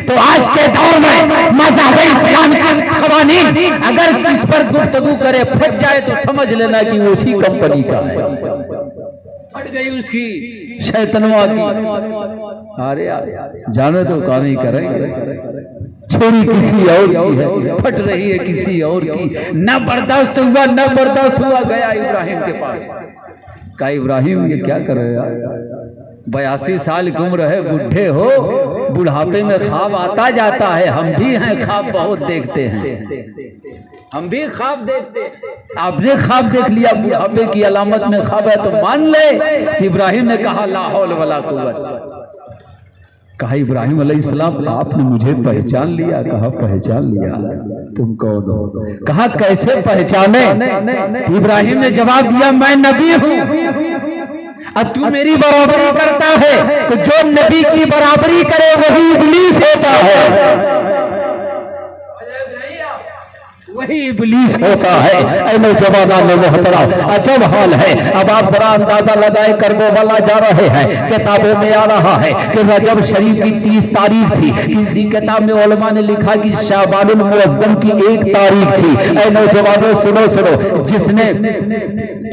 तो आज के दौर में मज़हब इस्लाम के क़वानीन अगर किस पर गुफ्तगू करे फट जाए तो समझ लेना कि उसी कंपनी का है, फट गई उसकी शैतानवा की। अरे जाने तो का नहीं करेंगे, छोरी किसी और की है, फट रही है किसी और की, न बर्दाश्त हुआ, न बर्दाश्त हुआ, गया इब्राहिम के पास। कहा इब्राहिम ये क्या कर रहे हो, 82 साल की उम्र है, बूढ़े हो, बुढ़ापे में ख्वाब आता जाता है, हम भी हैं ख्वाब बहुत देखते हैं, हम भी ख्वाब देखते हैं। आपने ख्वाब देख लिया, बुढ़ापे की अलामत में ख्वाब है तो मान ले। इब्राहिम ने कहा ला हौल वला कुव्वत। कहा इब्राहिम अलैहिस्सलाम आपने मुझे पहचान लिया, कहा पहचान लिया, तुम कौन हो, कहा कैसे पहचाने। इब्राहिम ने जवाब दिया मैं नबी हूँ, अब तू मेरी बराबरी करता है तो जो नबी की बराबरी करे वही इब्लीस होता है, वही इब्लीस होता है। ऐ नौजवान मोहतरम अजब हाल है। अब आप जरा अंदाजा लगाए, करबला जा रहे हैं, किताबों में आ रहा है कि रजब शरीफ की 30 तारीख थी, किसी किताब में उलमा ने लिखा कि शाबानुल मुअज्जम की 1 तारीख थी। ऐ नौजवानों सुनो सुनो, जिसने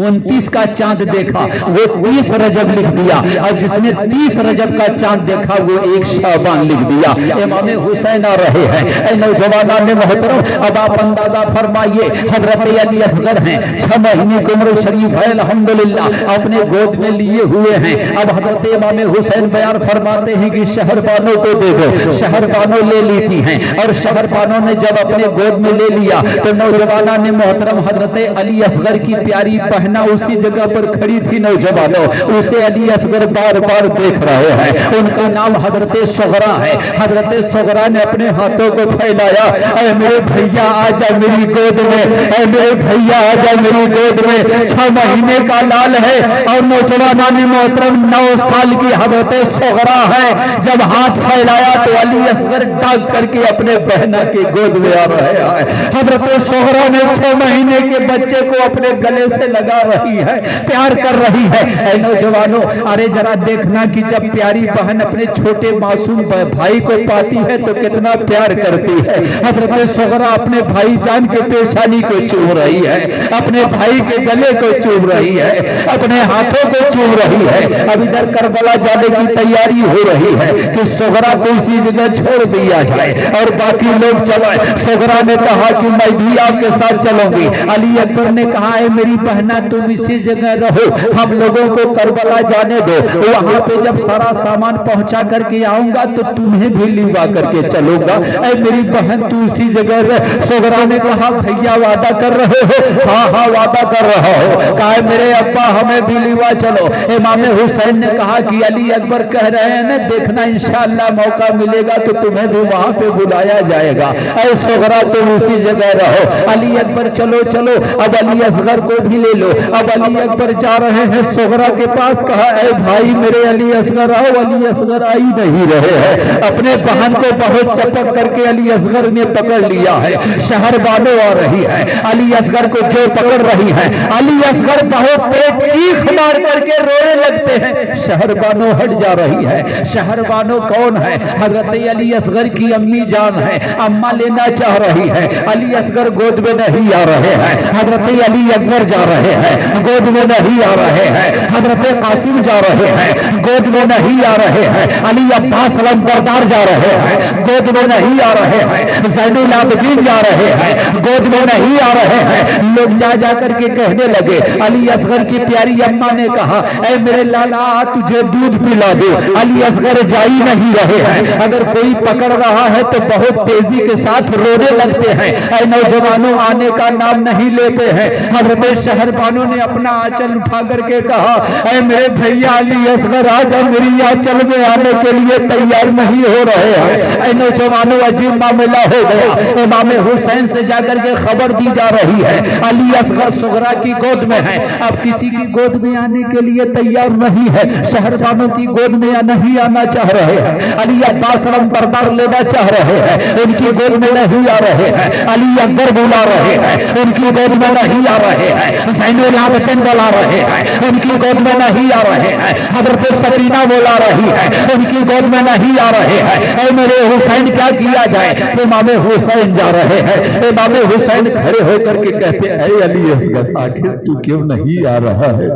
29 का चांद देखा वो 30 रजब लिख दिया, और जिसने 30 रजब का चांद देखा वो 1 शाबान लिख दिया। इमाम हुसैन आ रहे हैं। ऐ नौजवान मोहतरम अब आप अंदाजा अता फरमाइए। हजरत अली असगर हैं, 6 महीने की उम्र शरीफ है, अल्हम्दुलिल्लाह अपने गोद में लिए हुए हैं। अब हजरत इमाम हुसैन बयान फरमाते हैं कि शहरबानों को दे दो। शहरबानों ले लेती हैं और शहरबानों ने जब अपने गोद में ले लिया तो नौजवाना ने मोहतरम हजरत अली असगर की प्यारी बहना उसी जगह पर खड़ी थी। नौजवानों उसे अली असगर बार बार देख रहे हैं। उनका नाम हजरत सगरा है। हजरत सगरा ने अपने हाथों को फैलाया, ऐ मेरे भैया आजा मेरी गोद में, ऐ मेरे भैया आजा मेरी गोद में। 6 महीने का लाल है और नौजवाना ने मोहतरम 9 साल की हजरत सगरा है। जब हाथ फैलाया तो अली असगर डाक करके अपने बहना के गोद में आ रहे हैं। हजरत सगरा ने 6 महीने के बच्चे को अपने गले से लगा रही है, प्यार कर रही है। ऐ नौजवानों, अरे जरा देखना कि जब प्यारी बहन अपने छोटे मासूम भाई को पाती है तो कितना प्यार करती है। हजरत सगरा अपने भाई जान के पेशानी को चूम रही है, अपने भाई के गले को चूम रही है, अपने हाथों को चूम रही है। अब इधर करबला जाने की तैयारी हो रही है कि सगरा को इसी जगह छोड़ दिया जाए और बाकी लोग चलाए। सगरा ने कहा कि मैं भी आपके साथ चलूंगी। अली अकबर ने कहा है मेरी बहना तुम इसी जगह रहो, हम लोगों को करबला जाने दो। वहां पे जब सारा सामान पहुंचा करके आऊंगा तो तुम्हें भी लिवा करके चलूंगा। ऐ मेरी बहन तू इसी जगह रह। सगरा ने कहा भैया वादा कर रहे हो? हाँ हाँ वादा कर रहा हो। कहा मेरे अब्बा हमें भी लिवा चलो। इमाम हुसैन ने कहा कि अली अकबर कह रहे हैं ना, देखना इंशाअल्लाह मौका मिलेगा तो तुम्हें भी वहां पे बुलाया जाएगा। ऐ सगरा तुम इसी जगह रहो। अली अकबर चलो चलो, अब अली असगर को भी ले लो। अब अली अकबर जा रहे हैं सगरा के पास। कहा ऐ भाई मेरे अली असगर आओ। अली असगर आई नहीं रहे हैं। अपने बहन को बहुत चपक करके अली असगर ने पकड़ लिया है। शहरबानों आ रही है, अली असगर को जो पकड़ रही है, अली असगर बहुत तेज चीख मार करके रोने लगते हैं। शहरबानों हट जा रही है। शहरबानों कौन है? हजरत अली असगर की अम्मी जान है। अम्मा लेना चाह रही है, अली असगर गोद में नहीं आ रहे हैं। हजरत अली अकबर जा रहे हैं, गोद में नहीं आ रहे हैं। हजरत कासिम जा रहे हैं, गोद में नहीं आ रहे हैं। अली अब्बास लंबरदार जा रहे हैं, गोद में नहीं आ रहे हैं। ज़ैनुल आबिदीन जा रहे हैं, गोद में नहीं आ रहे हैं। लोग जा जा करके कहने लगे। अली असगर की प्यारी अम्मा ने कहा ऐ मेरे लाला तुझे दूध पिला दो। अली असगर जा ही नहीं रहे हैं। अगर कोई पकड़ रहा है तो बहुत तेजी के साथ रोने लगते हैं। ऐ नौजवानों आने का नाम नहीं लेते हैं। हजरत शहरबानों ने अपना आंचल उठा करके कहा ऐ मेरे भैया अली असगर आजा, मेरी आंचल में आने के लिए तैयार नहीं हो रहे हैं। ऐ नौजवानों अजीब मामला हो गया। इमाम हुसैन से जाकर के खबर दी जा रही है अली असगर सगरा की गोद में है। अब किसी की गोद में आने के लिए तैयार नहीं है। शहरबानों की गोद में नहीं आना चाह रहे हैं। अली अब्बास लंबरदार लेना चाह रहे हैं, उनकी गोद में नहीं आ रहे हैं। अली अकबर बुला रहे हैं, उनकी गोद में नहीं आ रहे हैं। ज़ैनुल आबिदीन बुला रहे हैं, उनकी गोद में नहीं आ रहे हैं। हजरत सकीना बुला रही है, उनकी गोद में नहीं आ रहे हैं। ऐ मेरे हुसैन क्या किया जाए? इमाम हुसैन जा रहे हैं। इमाम हुसैन खड़े होकर के कहते हैं ऐ अली असगर आखिर तू क्यों नहीं आ रहा है?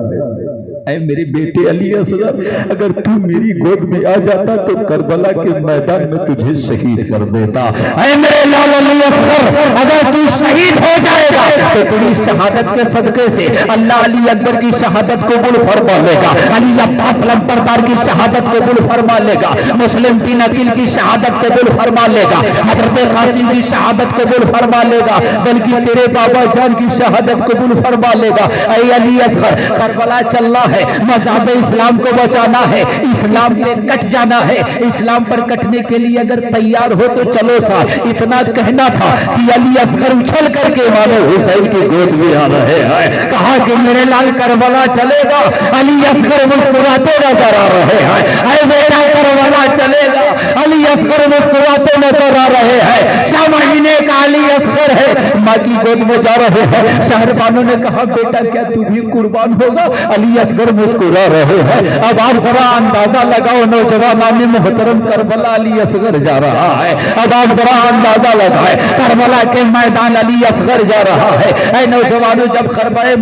ऐ मेरे बेटे अली असगर, अगर तू मेरी गोद में आ जाता तो करबला के मैदान में तुझे शहीद कर देता। ऐ मेरे लाल अली असगर, अगर तू शहीद हो जाएगा तो तेरी शहादत के सदके से अल्लाह अली अकबर की शहादत कबूल फरमा लेगा, अली अब्बास लंबरदार की शहादत कबूल फरमा लेगा, मुस्लिम बिन अकील की शहादत कबूल फरमा लेगा, हजरत कासिम की शहादत कबूल फरमा लेगा, बल्कि तेरे बाबा जान की शहादत कबूल फरमा लेगा। ऐ अली असगर, करबला चलना है, मज़हब इस्लाम को बचाना है, इस्लाम पे कट जाना है। इस्लाम पर कटने के लिए अगर तैयार हो तो चलो साथ। इतना कहना था कि अली असगर उछल करके इमाम हुसैन की गोद में आ रहे हैं। कहा कि मेरे लाल करबला चलेगा। अली असगर मुस्कुराते नजर आ रहे हैं। ऐ बेटा करबला चलेगा। अली असगर मुस्कुराते नजर आ रहे हैं। 6 महीने का अली असगर है, माँ की गोद में जा रहे हैं। शहरबानों ने कहा बेटा क्या तू भी कुर्बान होगा? अली असगर मुस्कुरा रहे हैं। अब आप जरा अंदाजा लगाओ नौजवान मोहतरम करबला अली असगर जा रहा है। अब आप जरा अंदाजा लगाए करबला के मैदान अली असगर जा रहा है। ऐ नौजवानों जब करबलाए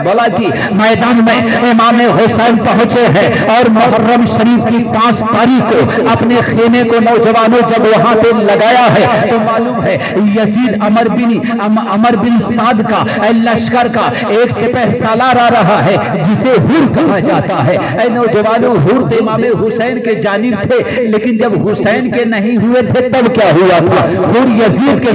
बला की मैदान में इमाम हुसैन पहुंचे हैं और मुहर्रम शरीफ की 5 तारीख को अपने खेमे को नौजवानों जब वहां पे लगाया है तो मालूम है यजीद अमर अमर बिन साद का लश्कर का एक सिपहसालार आ रहा है जिसे हुर कहा जाता है। ऐ नौजवानों, हुर तो इमाम हुसैन के जानिब थे, लेकिन जब हुसैन के नहीं हुए थे तब क्या हुआ था? हुर यजीद के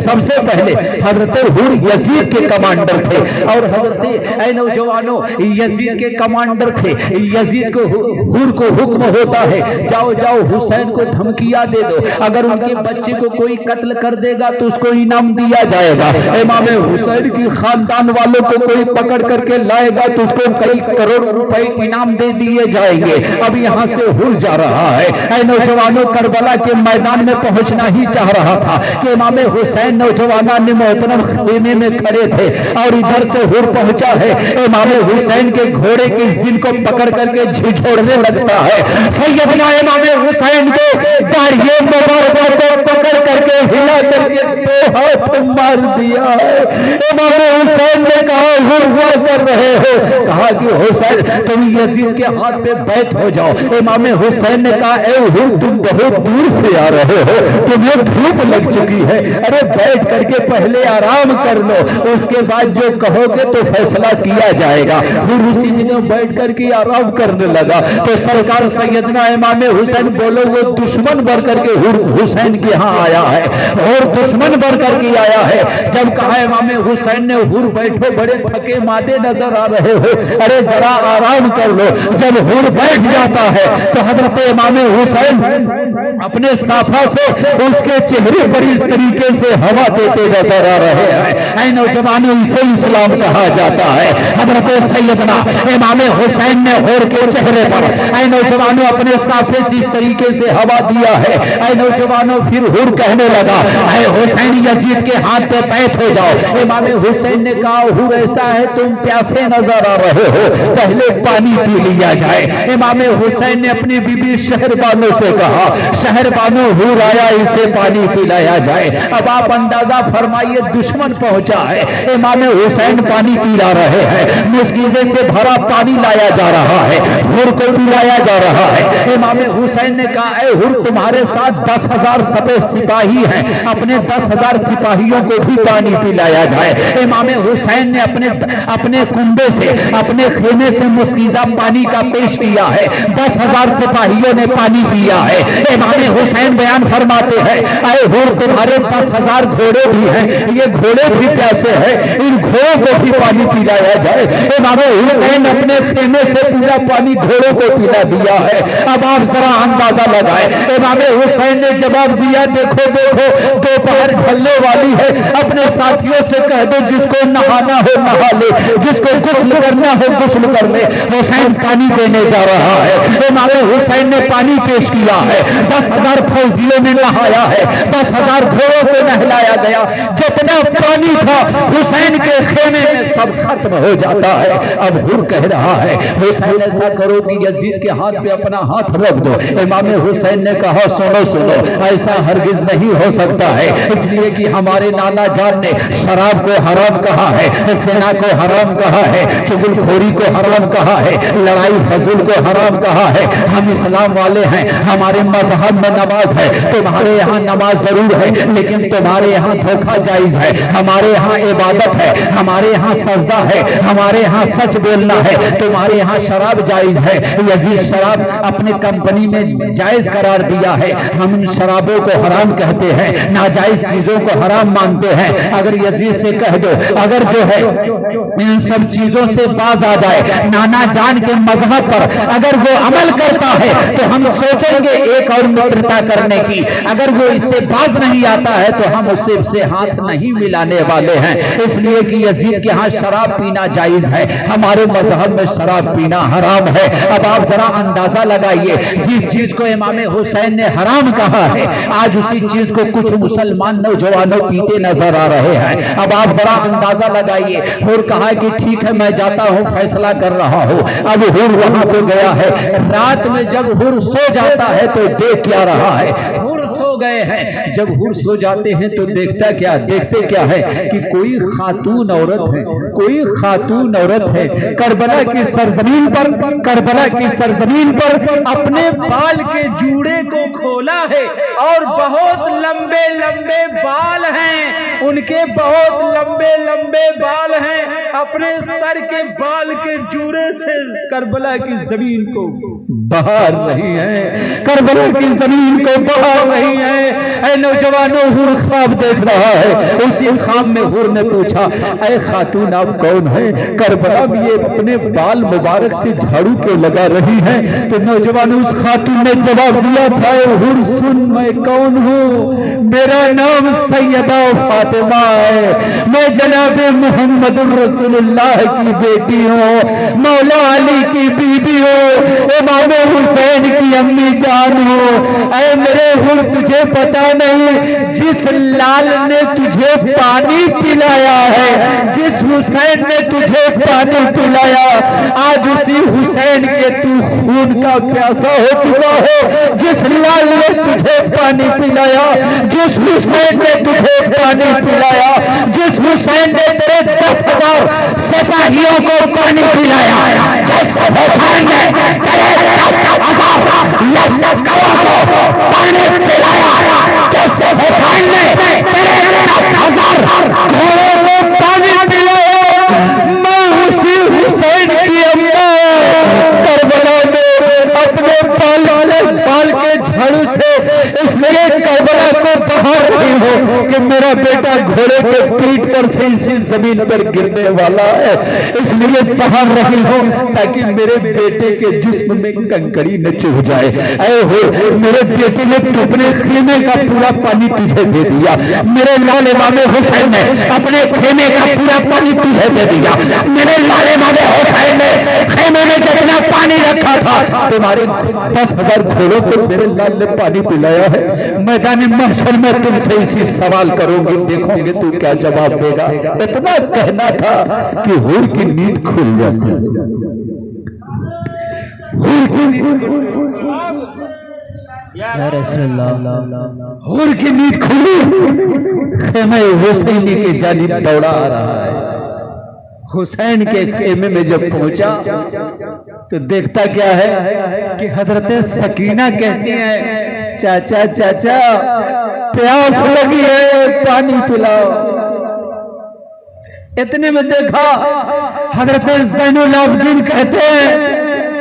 सबसे पहले हजरत हुर यजीद के कमांडर थे, और हजरत ऐ नौजवानों यजीद के कमांडर थे। यजीद को हुर को हुक्म होता है, जाओ जाओ हुसैन को धमकियां दे दो, अगर उनके बच्चे को कोई कत्ल कर देगा तो उसको इनाम दिया जाएगा। इमाम हुसैन की खानदान वालों को कोई पकड़ करके लाएगा तो उसको कई करोड़ रुपए इनाम दे दिए जाएंगे। अब यहाँ से हुर जा रहा है। ऐ नौजवानों, करबला के मैदान में पहुंचना ही चाह रहा था कि इमाम हुसैन नौजवान मोहतरम खेमे में खड़े थे, और इधर से हुर पहुंचा है। इमाम हुसैन के घोड़े की जिन को पकड़ करके झिझोड़ने लगता है। सैयदना इमाम हुसैन को दाढ़ियों मुबारक को पकड़ करके हिला करके दो हाथ मार दिया है। इमाम हुसैन ने कहा, हुर हुआ कर रहे हो? कहा कि हुसैन तुम यजीद के हाथ पे बैठ हो जाओ। इमाम हुसैन ने कहा, ए हुर तुम बहुत दूर से आ रहे हो, तुम्हें धूप लग चुकी है, अरे बैठ करके पहले आराम कर लो, उसके बाद जो कहोगे तो फैसला किया जाएगा। हुर उसी जगह बैठ करके आराम करने लगा तो सरकार सैयदना इमाम हुसैन बोलो वो दुश्मन बढ़ करके हुसैन के यहाँ आया है, और दुश्मन बढ़ करके आया है। जब कहा इमाम हुसैन ने, हुर बैठो, बड़े थके मादे नजर आ रहे हो, अरे जरा आराम कर लो। जब हुर बैठ जाता है तो हजरत इमाम हुसैन अपने साफा से उसके चेहरे पर इस तरीके से हवा देते नजर आ रहे हैं। ऐ नौजवानों, इसे इस्लाम कहा जाता है। हजरत सैयदना इमाम हुसैन ने हुर के चेहरे पर, ऐ नौजवानों, अपने साफे जिस तरीके से हवा दिया है, ऐ नौजवानों, फिर हुर कहने लगा, ऐ हुसैन यजीद के हाथ पे बैठ हो जाओ। इमाम हुसैन ने कहा, हुर ऐसा है तुम प्यासे नजर आ रहे हो, पहले पानी पी लिया जाए। इमाम हुसैन ने अपनी बीबी शहरबानो से कहा, शहरबानो हुर आया, इसे पानी पिलाया जाए। अब आप अंदाजा फरमाइए, दुश्मन पहुंचा है, इमाम हुसैन पानी पिला रहे हैं, मुस्किले से भरा पानी लाया जा रहा है, हुर को पिलाया जा रहा है। इमाम हुसैन ने कहा, ऐ हुर तुम्हारे साथ 10,000 सफेद सिपाही हैं, अपने 10,000 सिपाहियों को भी पानी पिलाया जाए। इमाम हुसैन ने अपने कुंबे से, अपने खेमे से मुस्कीजा पानी का पेश किया है, 10,000 सिपाहियों ने पानी पिया है। इमाम हुसैन बयान फरमाते हैं, ऐ हुर तुम्हारे 10,000 घोड़े भी हैं, ये घोड़े भी प्यासे हैं, इन घोड़ों को भी पानी पिलाया जाए। इमाम हुसैन अपने खेमे से पूरा पानी घोड़ों को पिला दिया है। अब आप जरा अंदाजा लगाए, इमाम हुसैन ने जवाब दिया, देखो देखो दोपहर ढलने वाली है, अपने साथियों से कह दो जिसको नहाना हो नहा ले, जिसको गुस्ल करना हो गुस्ल कर ले। हुसैन पानी देने जा रहा है। इमाम हुसैन ने पानी पेश किया है, 10,000 फौजियों ने नहाया है, 10,000 घोड़ों को नहलाया गया। जितना पानी था हुसैन के खेमे में सब खत्म हो जाता है। अब हुर कह रहा है, हुसैन ऐसा करो कि यजीद के हाथ पे अपना हाथ रख दो। इमाम हुसैन ने कहा, सुनो सुनो, ऐसा हरगिज नहीं हो सकता है, इसलिए कि हमारे नाना जान ने शराब को हराम कहा है, सेना को हराम कहा है, चुगलखोरी को हराम कहा है, लड़ाई फजूल को हराम कहा है। हम इस्लाम वाले हैं, हमारे मजहब में नमाज है, तुम्हारे यहाँ नमाज जरूर है लेकिन तुम्हारे यहाँ धोखा जायज है, हमारे यहाँ इबादत है, हमारे यहाँ सजदा है, हमारे यहाँ सच बोलना है, तुम्हारे यहाँ शराब जायज है। यजीद शराब अपने कंपनी में जायज करार दिया है, हम इन शराबों को हराम कहते हैं, नाजायज चीजों को हराम मानते हैं। अगर यजीद से कह दो, अगर जो है इन सब चीजों से बाज आ जाए, नाना जान के मजहब पर अगर वो अमल करता है तो हम सोचेंगे एक और मित्रता करने की, अगर वो इससे बाज नहीं आता है तो हम उससे हाथ नहीं मिलाने वाले हैं। इसलिए कि यजीद के यहाँ शराब पीना जायज है, हमारे मजहब में शराब पीना हराम है। अब आप जरा अंदाजा लगाइए, जिस चीज को इमाम हुसैन ने हराम कहा है, आज उसी चीज को कुछ मुसलमान नौजवानों पीते नजर आ रहे हैं। अब आप जरा अंदाजा लगाइए। हुर कहा कि ठीक है मैं जाता हूँ, फैसला कर रहा हूँ। अब हुर वहां पे गया है। रात में जब हुर सो जाता है तो देख क्या रहा है, हुर सो गए हैं। जब हुर सो जाते हैं तो देखते क्या है कि कोई खातून औरत है, कोई खातून औरत है करबला की सरजमीन पर अपने बाल के जूड़े को खोला है और बहुत लंबे लंबे बाल हैं, उनके बहुत लंबे लंबे बाल हैं, अपने सर के बाल के जूड़े से करबला की जमीन को बहा रही है, करबला की जमीन को बहा रही है। ऐ नौजवानों, हुर ख्वाब देख रहा है। उसी ख्वाब में हुर ने पूछा, ऐ खातून आप कौन है? करबला में ये अपने बाल मुबारक से झाड़ू क्यों लगा रही है? तो नौजवान उस खातून ने जवाब दिया था, हुर सुन, मैं कौन हूँ? मेरा नाम सैयदा फातिमा है, मैं जनाबे मोहम्मद रसूलुल्लाह की बेटी हूँ, मौला अली की बीबी हूँ, इमाम हुसैन की अम्मी जान हूँ। ऐ मेरे हुर, तुझे पता नहीं, जिस लाल ने तुझे पानी पिलाया है, जिस हुसैन ने तुझे पानी पिलाया, आज उसी हुसैन के तू खून का प्यासा हो चुका है। जिस लाल ने तुझे पानी पिलाया, जिस हुसैन ने तुझे पानी पिलाया, जिस हुसैन ने तेरे 10,000 सिपाहियों को पानी पिलाया, जिस हुसैन ने तेरे 10,000 लश्करों को पानी पिलाया, जिस हुसैन ने तेरे 10,000 घोड़ों को पानी पिलाया, मैं उसी हुसैन की अम्मा करबला में अपने बाल के झाड़ू से इसलिए करबला को बहा रही हूँ कि मेरा बेटा घोड़े के पीठ पर से इसी जमीन पर गिरने वाला है, इसलिए बहा रही हूँ ताकि मेरे बेटे के जिस्म में कंकड़ी न चुभ जाए। ऐ हो, मेरे बेटे ने अपने खेमे का पूरा पानी तुझे दे दिया, मेरे लाल इमाम हुसैन ने अपने खेमे का पूरा पानी तुझे दे दिया, मेरे लाल इमाम हुसैन ने खेमे में जितना पानी रखा था तुम्हारे 10,000 घोड़ों को मेरे लाल ने पानी पिलाया है। मैदान महशर में तुमसे इसी सवाल करूंगी, देखोगे तू क्या जवाब देगा। इतना कहना था कि हुर की नींद खुल जाती है, हुर की नींद खुली, खेमे हुसैनी के जानिब दौड़ा आ रहा है। हुसैन के खेमे में जब पहुंचा तो देखता क्या है कि हजरत सकीना कहती है, चाचा चाचा प्यास लगी है, पानी पिलाओ। इतने में देखा हजरत ज़ैनुल आबिदीन कहते हैं,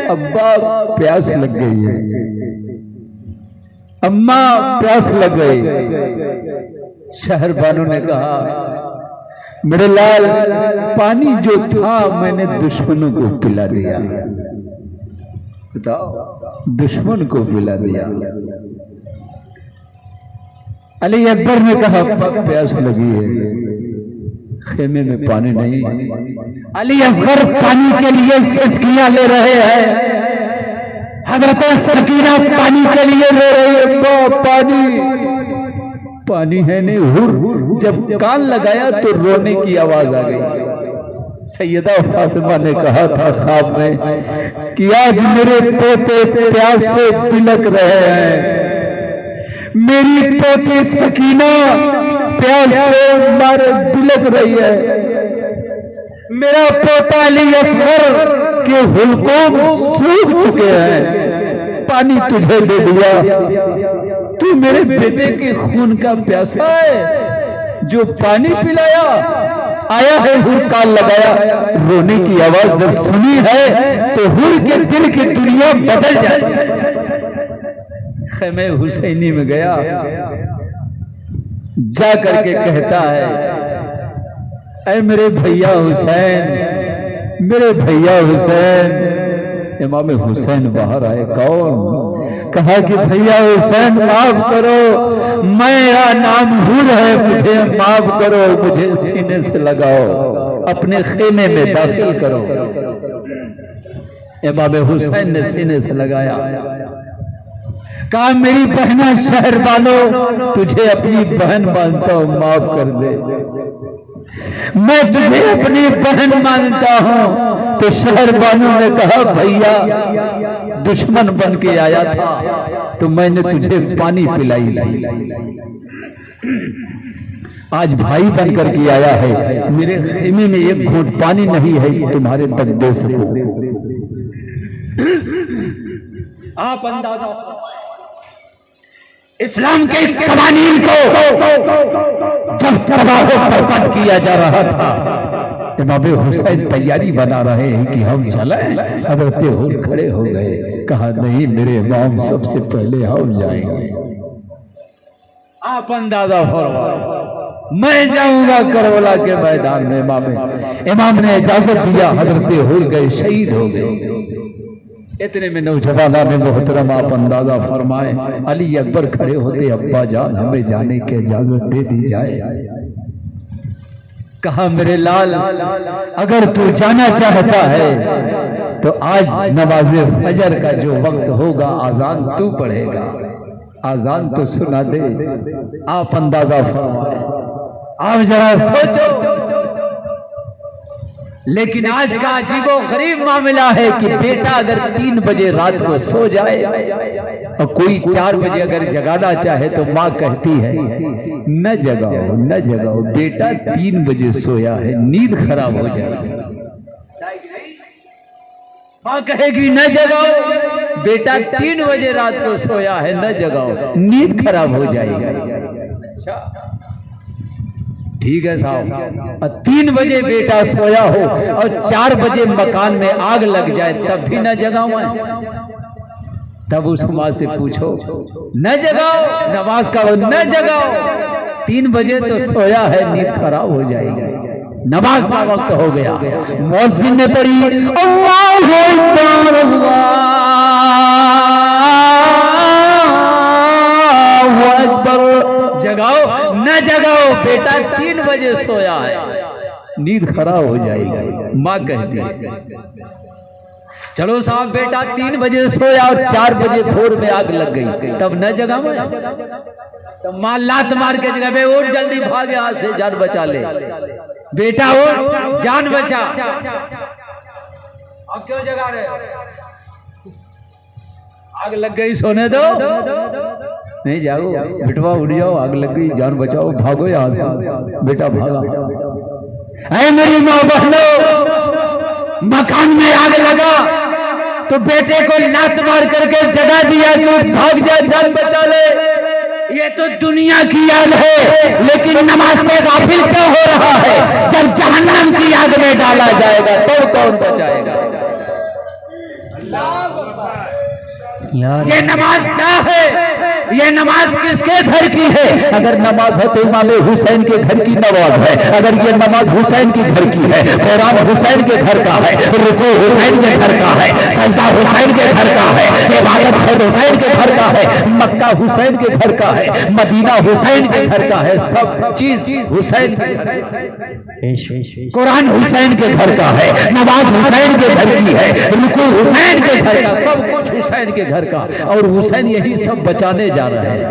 अब्बा प्यास लग गई है, अम्मा प्यास लग गई। शहरबानों ने कहा, मेरे लाल पानी जो था मैंने दुश्मनों को पिला दिया। बताओ, दुश्मन को पिला दिया। अली अकबर ने कहा, प्यास लगी है, खेमे में पानी नहीं। अली असगर पानी के लिए सिसकियां ले रहे हैं, हजरत सकीना पानी के लिए ले रही है, पानी है नहीं। हुर जब कान लगाया तो रोने की आवाज आ गई। सैयदा फातिमा ने कहा था ख्वाब में कि आज मेरे पोते प्यास से बिलक रहे हैं, मेरी पोती सकीना प्यास से मारे बिलक रही है, मेरा पोता अली असगर के हुल्कों सूख चुके हैं, पानी तुझे दे दिया, तू मेरे बेटे के खून का प्यासा है, जो पानी पिलाया। आया है हुर, कान लगाया, रोने की आवाज जब सुनी है तो हुर के दिल की दुनिया बदल जाती। खेमे हुसैनी में गया, जा करके कहता है, ऐ मेरे भैया हुसैन, मेरे भैया हुसैन। इमाम हुसैन बाहर आए, कौन? कहा कि भैया हुसैन माफ करो, मेरा नाम हुर है, मुझे माफ करो, मुझे सीने से लगाओ, अपने खेमे में दाखिल करो। इमाम हुसैन ने सीने से लगाया, कहा मेरी बहना शहरबानो, तुझे अपनी बहन मानता हूं, माफ कर दे, मैं तुझे अपनी बहन मानता हूं। तो शहरबानो ने कहा, भैया दुश्मन बन के आया था तो मैंने तुझे पानी पिलाई थी, आज भाई बन करके आया है, मेरे खेमे में एक घूंट पानी नहीं है कि तुम्हारे तक दे सकूं। आप अंदाजा इस्लाम के कवानीन को जब तबाह बर्बाद किया जा रहा था, इमाम हुसैन तैयारी बना रहे हैं कि हम चले, हजरत हुर खड़े हो गए, कहा नहीं मेरे इमाम सबसे पहले हम जाएंगे। आप अंदाजा फरमाओ, मैं जाऊंगा करबला के मैदान में। इमाम ने इजाजत दिया, हजरत हुर गए, शहीद हो गए। इतने में नौजवाना में मोहतरम आप अंदाजा फरमाए, अली अकबर खड़े होते, अब्बा जान हमें जाने की इजाजत दे दी जाए। कहा मेरे लाल, अगर तू जाना चाहता है तो आज नमाज फजर का जो वक्त होगा आजान तू पढ़ेगा, आजान तो सुना दे। आप अंदाजा फरमाए, आप जरा सोचो। लेकिन आज का अजीबो गरीब मामला है कि बेटा अगर 3 बजे रात को सो जाए और कोई 4 बजे अगर जगाना चाहे तो माँ कहती है न जगाओ न जगाओ, बेटा 3 बजे सोया है, नींद खराब हो जाएगी। माँ कहेगी न जगाओ, बेटा 3 बजे रात को सोया है, न जगाओ, नींद खराब हो जाएगी। ठीक है साहब, 3 बजे बेटा सोया हो और 4 बजे मकान में आग लग जाए तब भी न जगाऊं मैं? तब उस माँ से पूछो, न जगाओ, नमाज का न जगाओ, 3 बजे तो सोया है, नींद खराब हो जाएगी, नमाज का वक्त हो गया। मुअज्जिन ने पढ़ी अल्लाहु अकबर अल्लाहु अकबर, जगाओ न जगाओ, बेटा 3 बजे सोया है, नींद खराब हो जाएगी। माँ कहती है चलो साहब बेटा 3 बजे सोया और 4 बजे भोर में आग लग गई, तब न जगा मैं? तो माँ लात मार के जगह पे उठ, जल्दी भाग यहाँ से, जान बचा ले, बेटा उठ, जान बचा। अब क्यों जगा रहे? आग लग गई, सोने दो। नहीं जाओ बेटवा, उठ जाओ, आग लग गई, जान बचाओ, भागो यहाँ से। बेटा भागा। ऐ मेरी माँ बहनों, मकान में आग लगा तो बेटे को लात मार करके जगा दिया, तू भाग जा, जान बचा ले। ये तो दुनिया की आग है, लेकिन नमाज से गाफिल क्यों हो रहा है? जब जहन्नम की आग में डाला जाएगा तो कौन बचाएगा? ये नमाज क्या है? ये नमाज किसके घर की है? अगर नमाज है तो इमाम हुसैन के घर की नमाज है। अगर ये नमाज हुसैन की घर की है, कुरान हुसैन के घर का है, रुकू हुसैन के घर का है, सजदा हुसैन के घर का है, इबादत हुसैन के घर का है, मक्का हुसैन के घर का है, मदीना हुसैन के घर का है, सब चीज हुसैन, कुरान हुसैन के घर का है, नमाज हुसैन के घर की है, रुकू हुसैन के घर का, सब कुछ हुसैन के घर का। और हुसैन यही सब बचाने जा रहे हैं,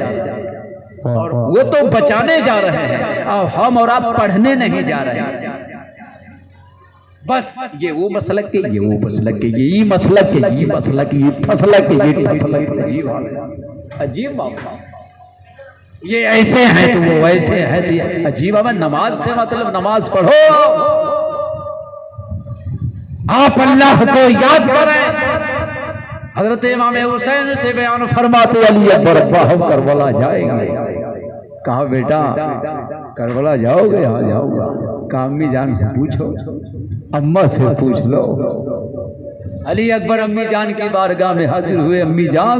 और वो तो बचाने जा रहे हैं, और हम और आप पढ़ने नहीं जा रहे हैं। बस ये वो मसलक के, ये वो मसलक के, ये मसलक के, ये मसलक के, ये फसलक के, ये फसलक के। अजीब अजीब बात, ये ऐसे हैं तो वो वैसे है, अजीब। अब नमाज से मतलब नमाज पढ़ो, आप अल्लाह को याद करें। हजरत इमाम हुसैन से बयान फरमाते, अली अकबर अब्बा हम करबला जाएंगे। कहा बेटा करबला जाओगे? हाँ जाऊंगा। कहा अम्मी जान से पूछो, अम्मा से पूछ लो। अली अकबर अम्मी जान की बारगाह में हाजिर हुए, अम्मी जान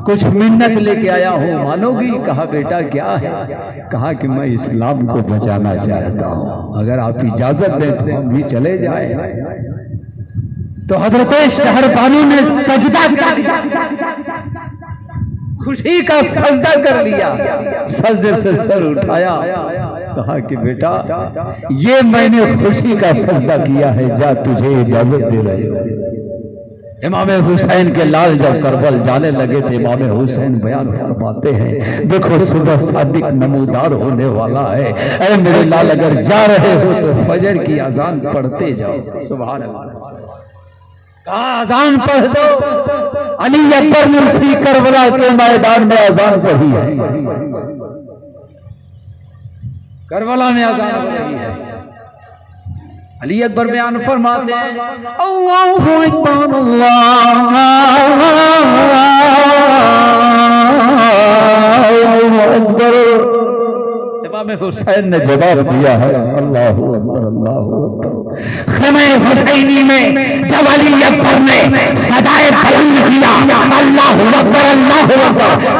कुछ मिन्नत लेके आया हूँ, मानोगी? कहा बेटा क्या है? कहा कि मैं इस्लाम को बचाना चाहता हूँ, अगर आप इजाजत दें तो हम भी चले जाए। तो हजरत शहरबानू ने सजदा कर दिया, खुशी का सजदा कर लिया, सजदे से सर उठाया, कहा कि बेटा ये मैंने खुशी का सजदा किया है, जा तुझे इजाजत दे रहे हो। इमाम हुसैन के लाल जब करबल जाने लगे थे, इमाम हुसैन बयान फरमाते हैं, देखो सुबह सादिक नमूदार होने वाला है, ऐ मेरे लाल अगर जा रहे हो तो फजर की अजान पढ़ते जाओ। सुभान अल्लाह। कहा अजान पढ़ दो, अली अकबर ने उसी करबला के मैदान में अजान पढ़ी है, करबला में अजान पढ़ी है। अली अकबर बयान फरमाते हैं अल्लाहु अकबर अल्लाहु अकबर। इमाम हुसैन ने जवाब दिया है अल्लाहु अकबर अल्लाहु अकबर। ख़ैमे हुसैनी में जब अली अकबर ने सदाए बुलंद किया अल्लाहु अकबर,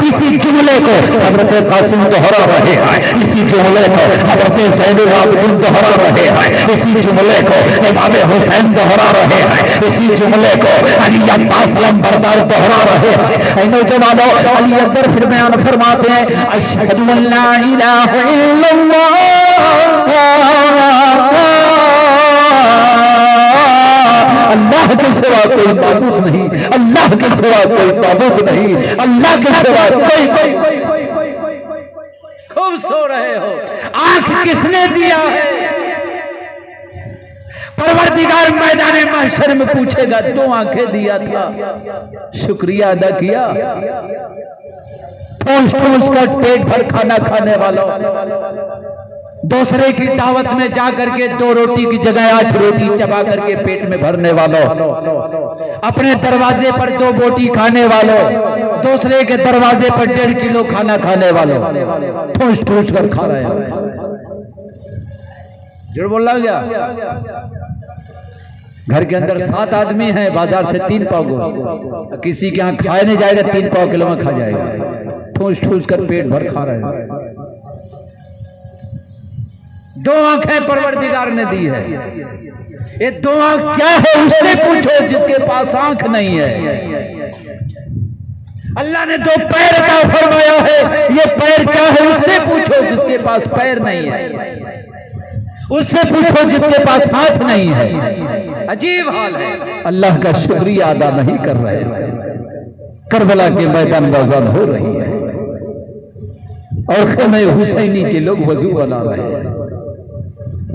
इसी जुमले को हज़रत कासिम दोहरा रहे हैं, इसी जुमले को हज़रत ज़ैनुल आबिदीन दोहरा रहे हैं, इसी जुमले को इमाम हुसैन दोहरा रहे हैं, इसी जुमले को अली अब्बास लंबरदार दोहरा रहे हैं। नौजवानों, अली अकबर फिर बयान फरमाते हैं अशहदु अल्ला इलाहा इल्लल्लाह, अल्लाह के सिवा कोई माबूद नहीं, अल्लाह के सिवा कोई माबूद नहीं, अल्लाह के सिवा कोई। खूब सो रहे हो, आंख किसने दिया है? परवरदिगार मैदान महशर में पूछेगा, दो आंखें दिया था, शुक्रिया अदा किया? ठूस ठूस कर पेट भर खाना खाने वालों, दूसरे की दावत में जाकर के 2 रोटी की जगह 8 रोटी चबा करके पेट में भरने वालों, अपने दरवाजे पर 2 बोटी खाने वालों, दूसरे के दरवाजे पर 1.5 किलो खाना खाने वालों, ठूस ठूस कर खा रहे हैं। झूठ बोल रहा क्या? घर के अंदर 7 आदमी हैं, बाजार से 3 पाव गोश्त, किसी के यहाँ खाए नहीं जाएगा, 3 पाव किलो में खा जाएगा, ठूस ठूस कर पेट भर खा रहे हैं। 2 आंखें परवरदिगार ने दी है, ये 2 आंख क्या है उससे पूछो जिसके पास आंख नहीं है। अल्लाह ने 2 पैर का फरमाया है, ये पैर क्या है उससे पूछो जिसके पास पैर नहीं है, उससे पूछो जिसके पास हाथ नहीं है। अजीब हाल है, अल्लाह का शुक्रिया अदा नहीं कर रहे हैं। करबला के मैदान में अज़ान हो रही है और ख़ैमे हुसैनी के लोग वजू बना रहे हैं।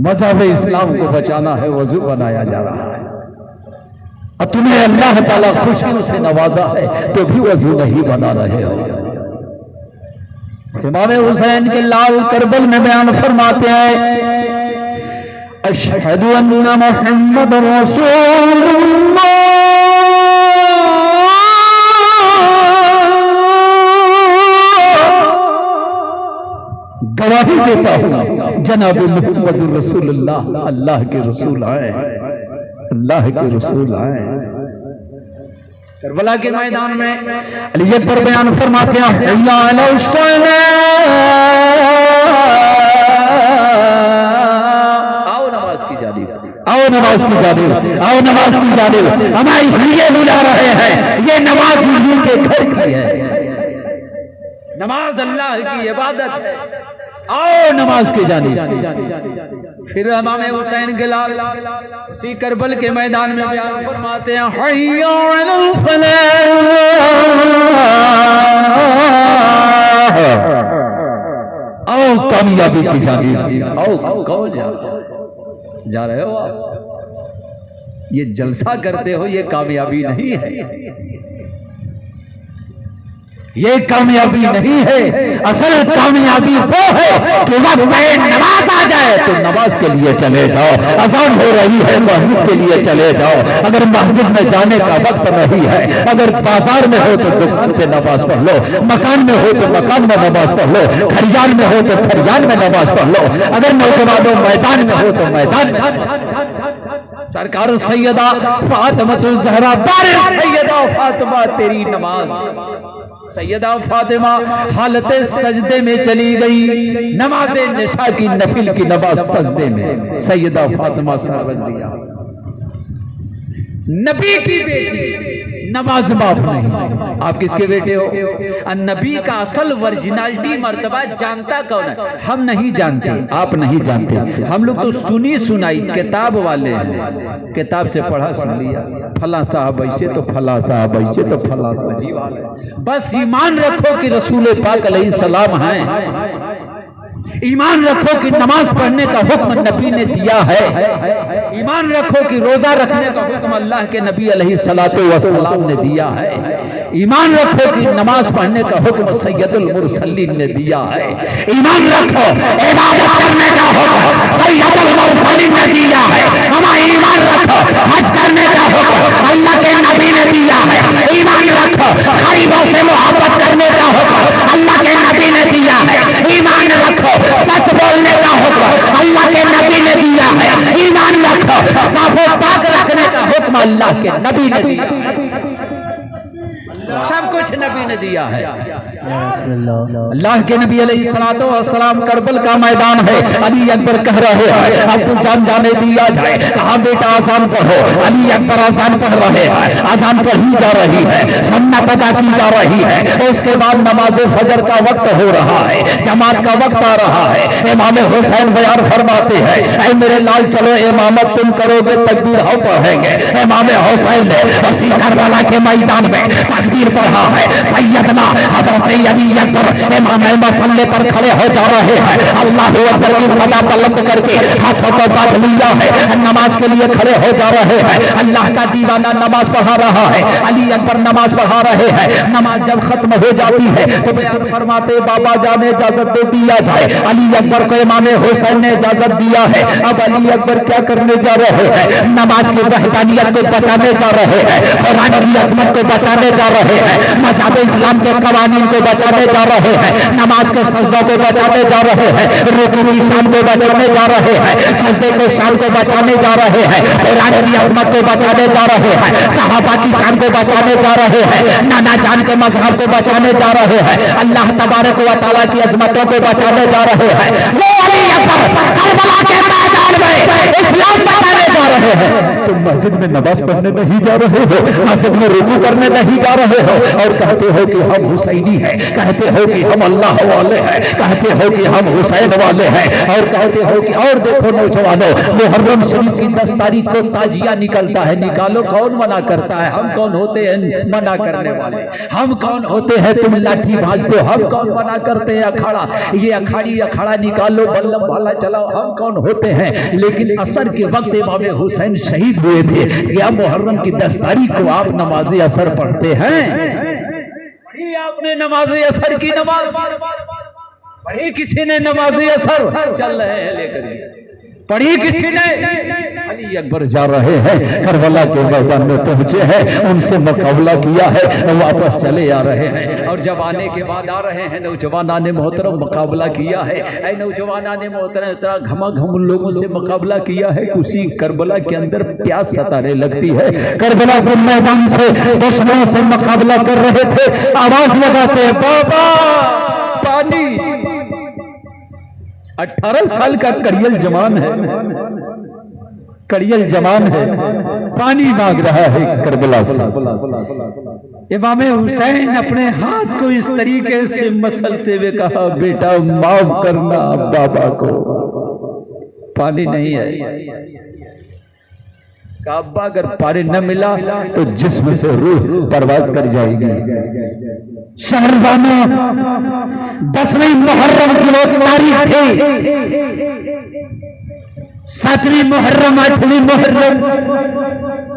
मज़हब इस्लाम को बचाना है, वजू बनाया जा रहा है। और तुम्हें अल्लाह ताला खुशियों से नवाजा है तो भी वजू नहीं बना रहे हो। इमाम हुसैन के लाल करबल में बयान फरमाते हैं अशहदु अन्ना मुहम्मद रसूलुल्लाह, गवाही देता हूँ जनाब मोहम्मद रसूलुल्लाह अल्लाह के रसूल आए, अल्लाह के रसूल आए। करबला के मैदान में अली अकबर बयान फरमाते हैं आओ नमाज की जानिब, आओ नमाज की जानिब, आओ नमाज की जानिब। हमें इसलिए बुला रहे हैं, ये नमाज हुजूर के घर की है, नमाज अल्लाह की इबादत है, आओ नमाज की जानिब। फिर इमाम हुसैन के लाल उसी करबल के मैदान में बयान फरमाते हैं हय्या अलल फलाह, आओ कामयाबी की जानिब, आओ। कौन जा रहे हो आप? ये जलसा करते हो, ये कामयाबी नहीं है, ये कामयाबी नहीं है। असल कामयाबी वो है कि वक्त नमाज आ जाए तो नमाज के लिए चले जाओ। अज़ान हो रही है मस्जिद के लिए चले जाओ। अगर मस्जिद में जाने का वक्त नहीं है, अगर बाजार में हो तो दुकान पे नमाज पढ़ लो, मकान में हो तो मकान में नमाज पढ़ लो, खरियान में हो तो खरियान में नमाज पढ़ लो, अगर नौजवानों मैदान में हो तो मैदान में। सरकार सैयदा फातिमा ज़हरा सैयदा फातिमा तेरी नमाज, सैयदा फातिमा हालत सजदे में चली गई, नमाज निशा की नफिल की नमाज सजदे में सैयदा फातिमा सरवर दिया। नबी की बेटी नमाज माफ नहीं। आप किसके बेटे हो? नबी का असल वर्जिनलिटी मर्तबा जानता कौन है? हम नहीं जानते, आप नहीं जानते। हम लोग तो सुनी सुनाई किताब वाले हैं, किताब से पढ़ा सुन लिया, फला साहब ऐसे तो फला साहब ऐसे तो फला साहब। बस ईमान रखो कि रसूल पाक अलैहि सलाम हैं। ईमान रखो कि नमाज पढ़ने का हुक्म नबी ने दिया है। ईमान रखो कि रोजा रखने का हुक्म अल्लाह के नबी अलैहिस्सलातु वस्सलाम ने दिया है। ईमान रखो कि नमाज पढ़ने का हुक्म सैयदुल मुरसलीन ने दिया है। ईमान रखो इबादत करने का हुक्म सैयदुल मुरसलीन ने दिया है। हमारा ईमान रखो हज करने का हुक्म अल्लाह के नबी ने दिया है। ईमान रखो गरीबों से मोहब्बत करने का हुक्म अल्लाह के नबी ने दिया है। ईमान रखो सच बोलने का हुक्म अल्लाह के नबी ने दिया है। ईमान रखो साफो पाक रखने का हुक्म अल्लाह के नबी ने दिया है। सब कुछ नबी ने दिया है। अल्लाह के नबी अलैहिस्सलातु वस्सलाम करबल का मैदान है। अली अकबर कह रहे हैं अब तो जान जाने दिया जाए। कहा बेटा आजान पढ़ो। अली अकबर आजान पढ़ रहे हैं। आजान पढ़ी जा रही है, सुन्नत अदा की जा रही है। उसके बाद नमाज फजर का वक्त हो रहा है, जमात का वक्त आ रहा है। इमाम हुसैन बयान फरमाते हैं ऐ मेरे लाल चलो इमामत तुम करोगे, तकबीर हम पढ़ेंगे। इमाम हुसैन ने उसी करबला के मैदान में तकबीर पढ़ा है। सैयदना हजरत अली अकबर इमाम मसल्ले पर खड़े हो जा रहे हैं। अल्लाहू अकबर की सदा बुलंद करके हाथों को बांध लिया है। नमाज के लिए खड़े हो जा रहे हैं। अल्लाह का दीवाना नमाज पढ़ा रहा है। अली अकबर नमाज पढ़ा रहे हैं। नमाज जब खत्म हो जाती है तो बयान फरमाते बाबा जाने इजाजत दे दिया जाए। अली अकबर को इमाम हुसैन ने इजाजत दिया है। अब अली अकबर क्या करने जा रहे हैं? नमाज की वहदानियत को बचाने जा रहे हैं, कुरान की अजमत को बचाने जा रहे हैं, मज़हब इस्लाम के कवानीन को बचाने जा रहे हैं, नमाज के सजदों को बचाने जा रहे हैं, रुकू की शान को बचाने जा रहे हैं, सजदे के शान को बचाने जा रहे हैं, कुरान की अजमत को बचाने जा रहे हैं, सहाबा की शान को बचाने जा रहे हैं, नाना जान के मजहब को बचाने जा रहे हैं, अल्लाह तबारक व तआला की अजमतों को बचाने जा रहे हैं। वो अली अकबर करबला के मैदान में इस्लाम बचाने जा रहे हैं। तुम मस्जिद में नमाज पढ़ने नहीं जा रहे हो, मस्जिद में रुकू करने नहीं जा रहे हो और कहते हो कि हम हुसैनी हैं, कहते हो कि हम अल्लाह वाले हैं, कहते हो कि हम हुसैन वाले हैं और कहते हो कि और देखो नौजवानों मुहर्रम शरीफ की 10 तारीख को ताजिया निकलता है। निकालो, कौन मना करता है? हम कौन होते हैं मना करने वाले? हम कौन होते हैं तुम लाठी भाजते हो? हम कौन मना करते हैं अखाड़ा? ये अखाड़ी अखाड़ा निकालो, बल्लम भाला चलाओ, हम कौन होते हैं? लेकिन असर के वक्त इमाम हुसैन शहीद हुए थे। या मुहर्रम की 10 तारीख को आप नमाज असर पढ़ते हैं? आपने नमाज असर की नमाज पढ़ी? किसी ने नमाज असर चल रहे हैं लेकर पढ़ी? किसी ने? अली अकबर जा रहे हैं, करबला के मैदान में पहुंचे हैं, उनसे मुकाबला किया है, वापस चले आ रहे हैं। और जब आने के बाद आ रहे हैं नौजवाना ने मोहतरम मुकाबला किया है। ऐ नौजवाना ने मोहतरम इतना घमाघम उन लोगों से मुकाबला किया है कि उसी करबला के अंदर प्यास सताने लगती है। करबला के मैदान से दुश्मनों से मुकाबला कर रहे थे, आवाज लगाते बाबा पानी। 18 साल का करियल जवान है, करियल जवान है, पानी मांग रहा है करबला से। इमाम हुसैन अपने हाथ को इस तरीके से मसलते हुए कहा बेटा माफ करना बाबा को, पानी नहीं है। काबा अगर पानी न मिला तो जिस्म से रूह परवाज कर जाएगी। शहरवाना 10वीं मुहर्रम की वो तारीख थी, 7वीं मुहर्रम 8वीं मुहर्रम।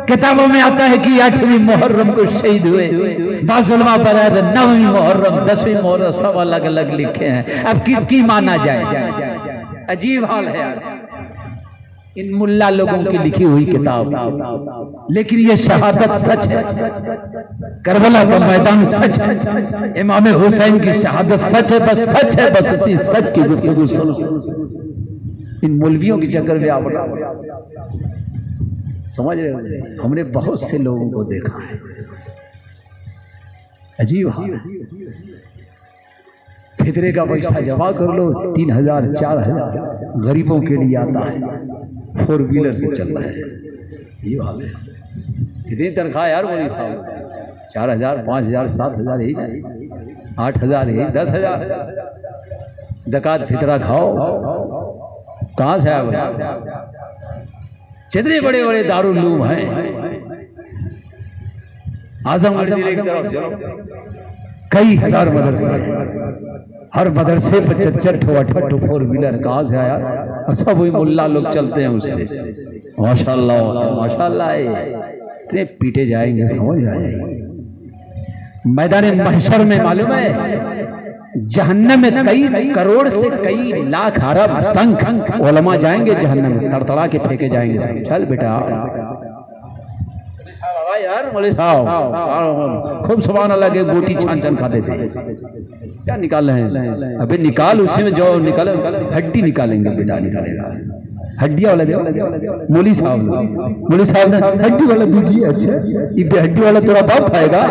किताबों में आता है कि 8वीं मुहर्रम को शहीद हुए। बाजुलमा पर है 9वीं मुहर्रम 10वीं मुहर्रम, सब अलग अलग लिखे हैं। अब किसकी माना जाए? अजीब हाल है यार इन मुल्ला लोगों की लिखी हुई किताब। लेकिन ये शहादत सच है, करबला का मैदान सच है, इमाम हुसैन की शहादत सच है, बस सच है, बस उसी सच की गुफ्तगू सुनो। इन मौलवियों के चक्कर में आप समझ रहे हो? हमने बहुत से लोगों को देखा है, अजीब फितरे का पैसा जमा कर लो 3000 4000 गरीबों के लिए आता है, 4 व्हीलर से चल रहा है। ये हाल है। कितनी तनख्वाह यार मोदी साहब? 4000 5000 7000 यही ना, 8000 यही 10000। ज़कात फितरा खाओ, कहाँ से आया? जितने बड़े बड़े दारुल्लूम हैं, आजमगढ़ जिले की तरफ चलो, कई हजार मदरसे, हर मदरसे पर 4 4 व्हीलर कहाँ से आया, और सब वही मुल्ला लोग चलते हैं उससे। माशाल्लाह माशाल्लाह, इतने पीटे जाएंगे समझ आए। मैदान महशर में मालूम है जहन्नम में कई करोड़ से कई लाख अरब संख उलमा जाएंगे जहन्नम में, तड़तड़ा के फेंके जाएंगे। चल बेटा यार मौलवी साहब खूब सुभान अल्लाह के बोटी छान छान खाते थे। क्या निकाल रहे हैं? अबे निकाल, उसी में जो निकाल हड्डी निकालेंगे बेटा, निकालेगा हड्डियां वाला दे। मौलवी साहब ने हड्डी वाला दीजिए। अच्छा ये हड्डी वाला तेरा बाप खाएगा?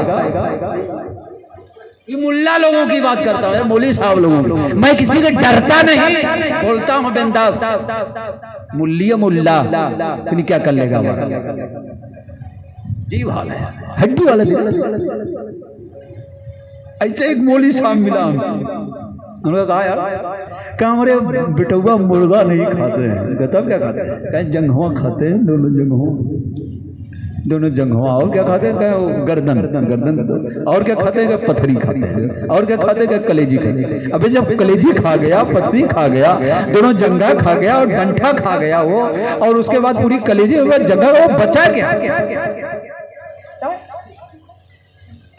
ये मुल्ला लोगों की बात करता हूँ, मौलवी साहब लोगों की। मैं किसी का डरता नहीं, बोलता हूँ बिंदास। मुल्ली मुल्ला फिर क्या कर लेगा? जी हाल है हड्डी वाला दे। ऐसे एक मौलवी साहब मिला हमसे, उन्होंने कहा यार क्या हमारे बिटुआ मुर्गा नहीं खाते हैं? कहता क्या खाते हैं? कहीं जंघवा खाते हैं, दोनों जंघवा। और क्या खाते हैं? गर्दन। और क्या खाते हैं? पथरी खाते हैं। और क्या खाते हैं? कलेजी खाते हैं। अबे जब कलेजी खा गया, पथरी खा गया, दोनों जंघा खा गया और डंठा खा गया वो, और उसके बाद पूरी कलेजी जगह वो बचा क्या?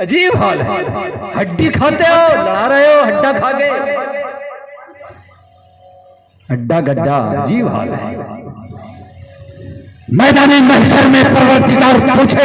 अजीब हाल है। हड्डी खाते हो, लड़ा रहे हो हड्डा खा के, हड्डा गड्ढा। अजीब हाल है। मैदान महशर में परवरदिगार पूछे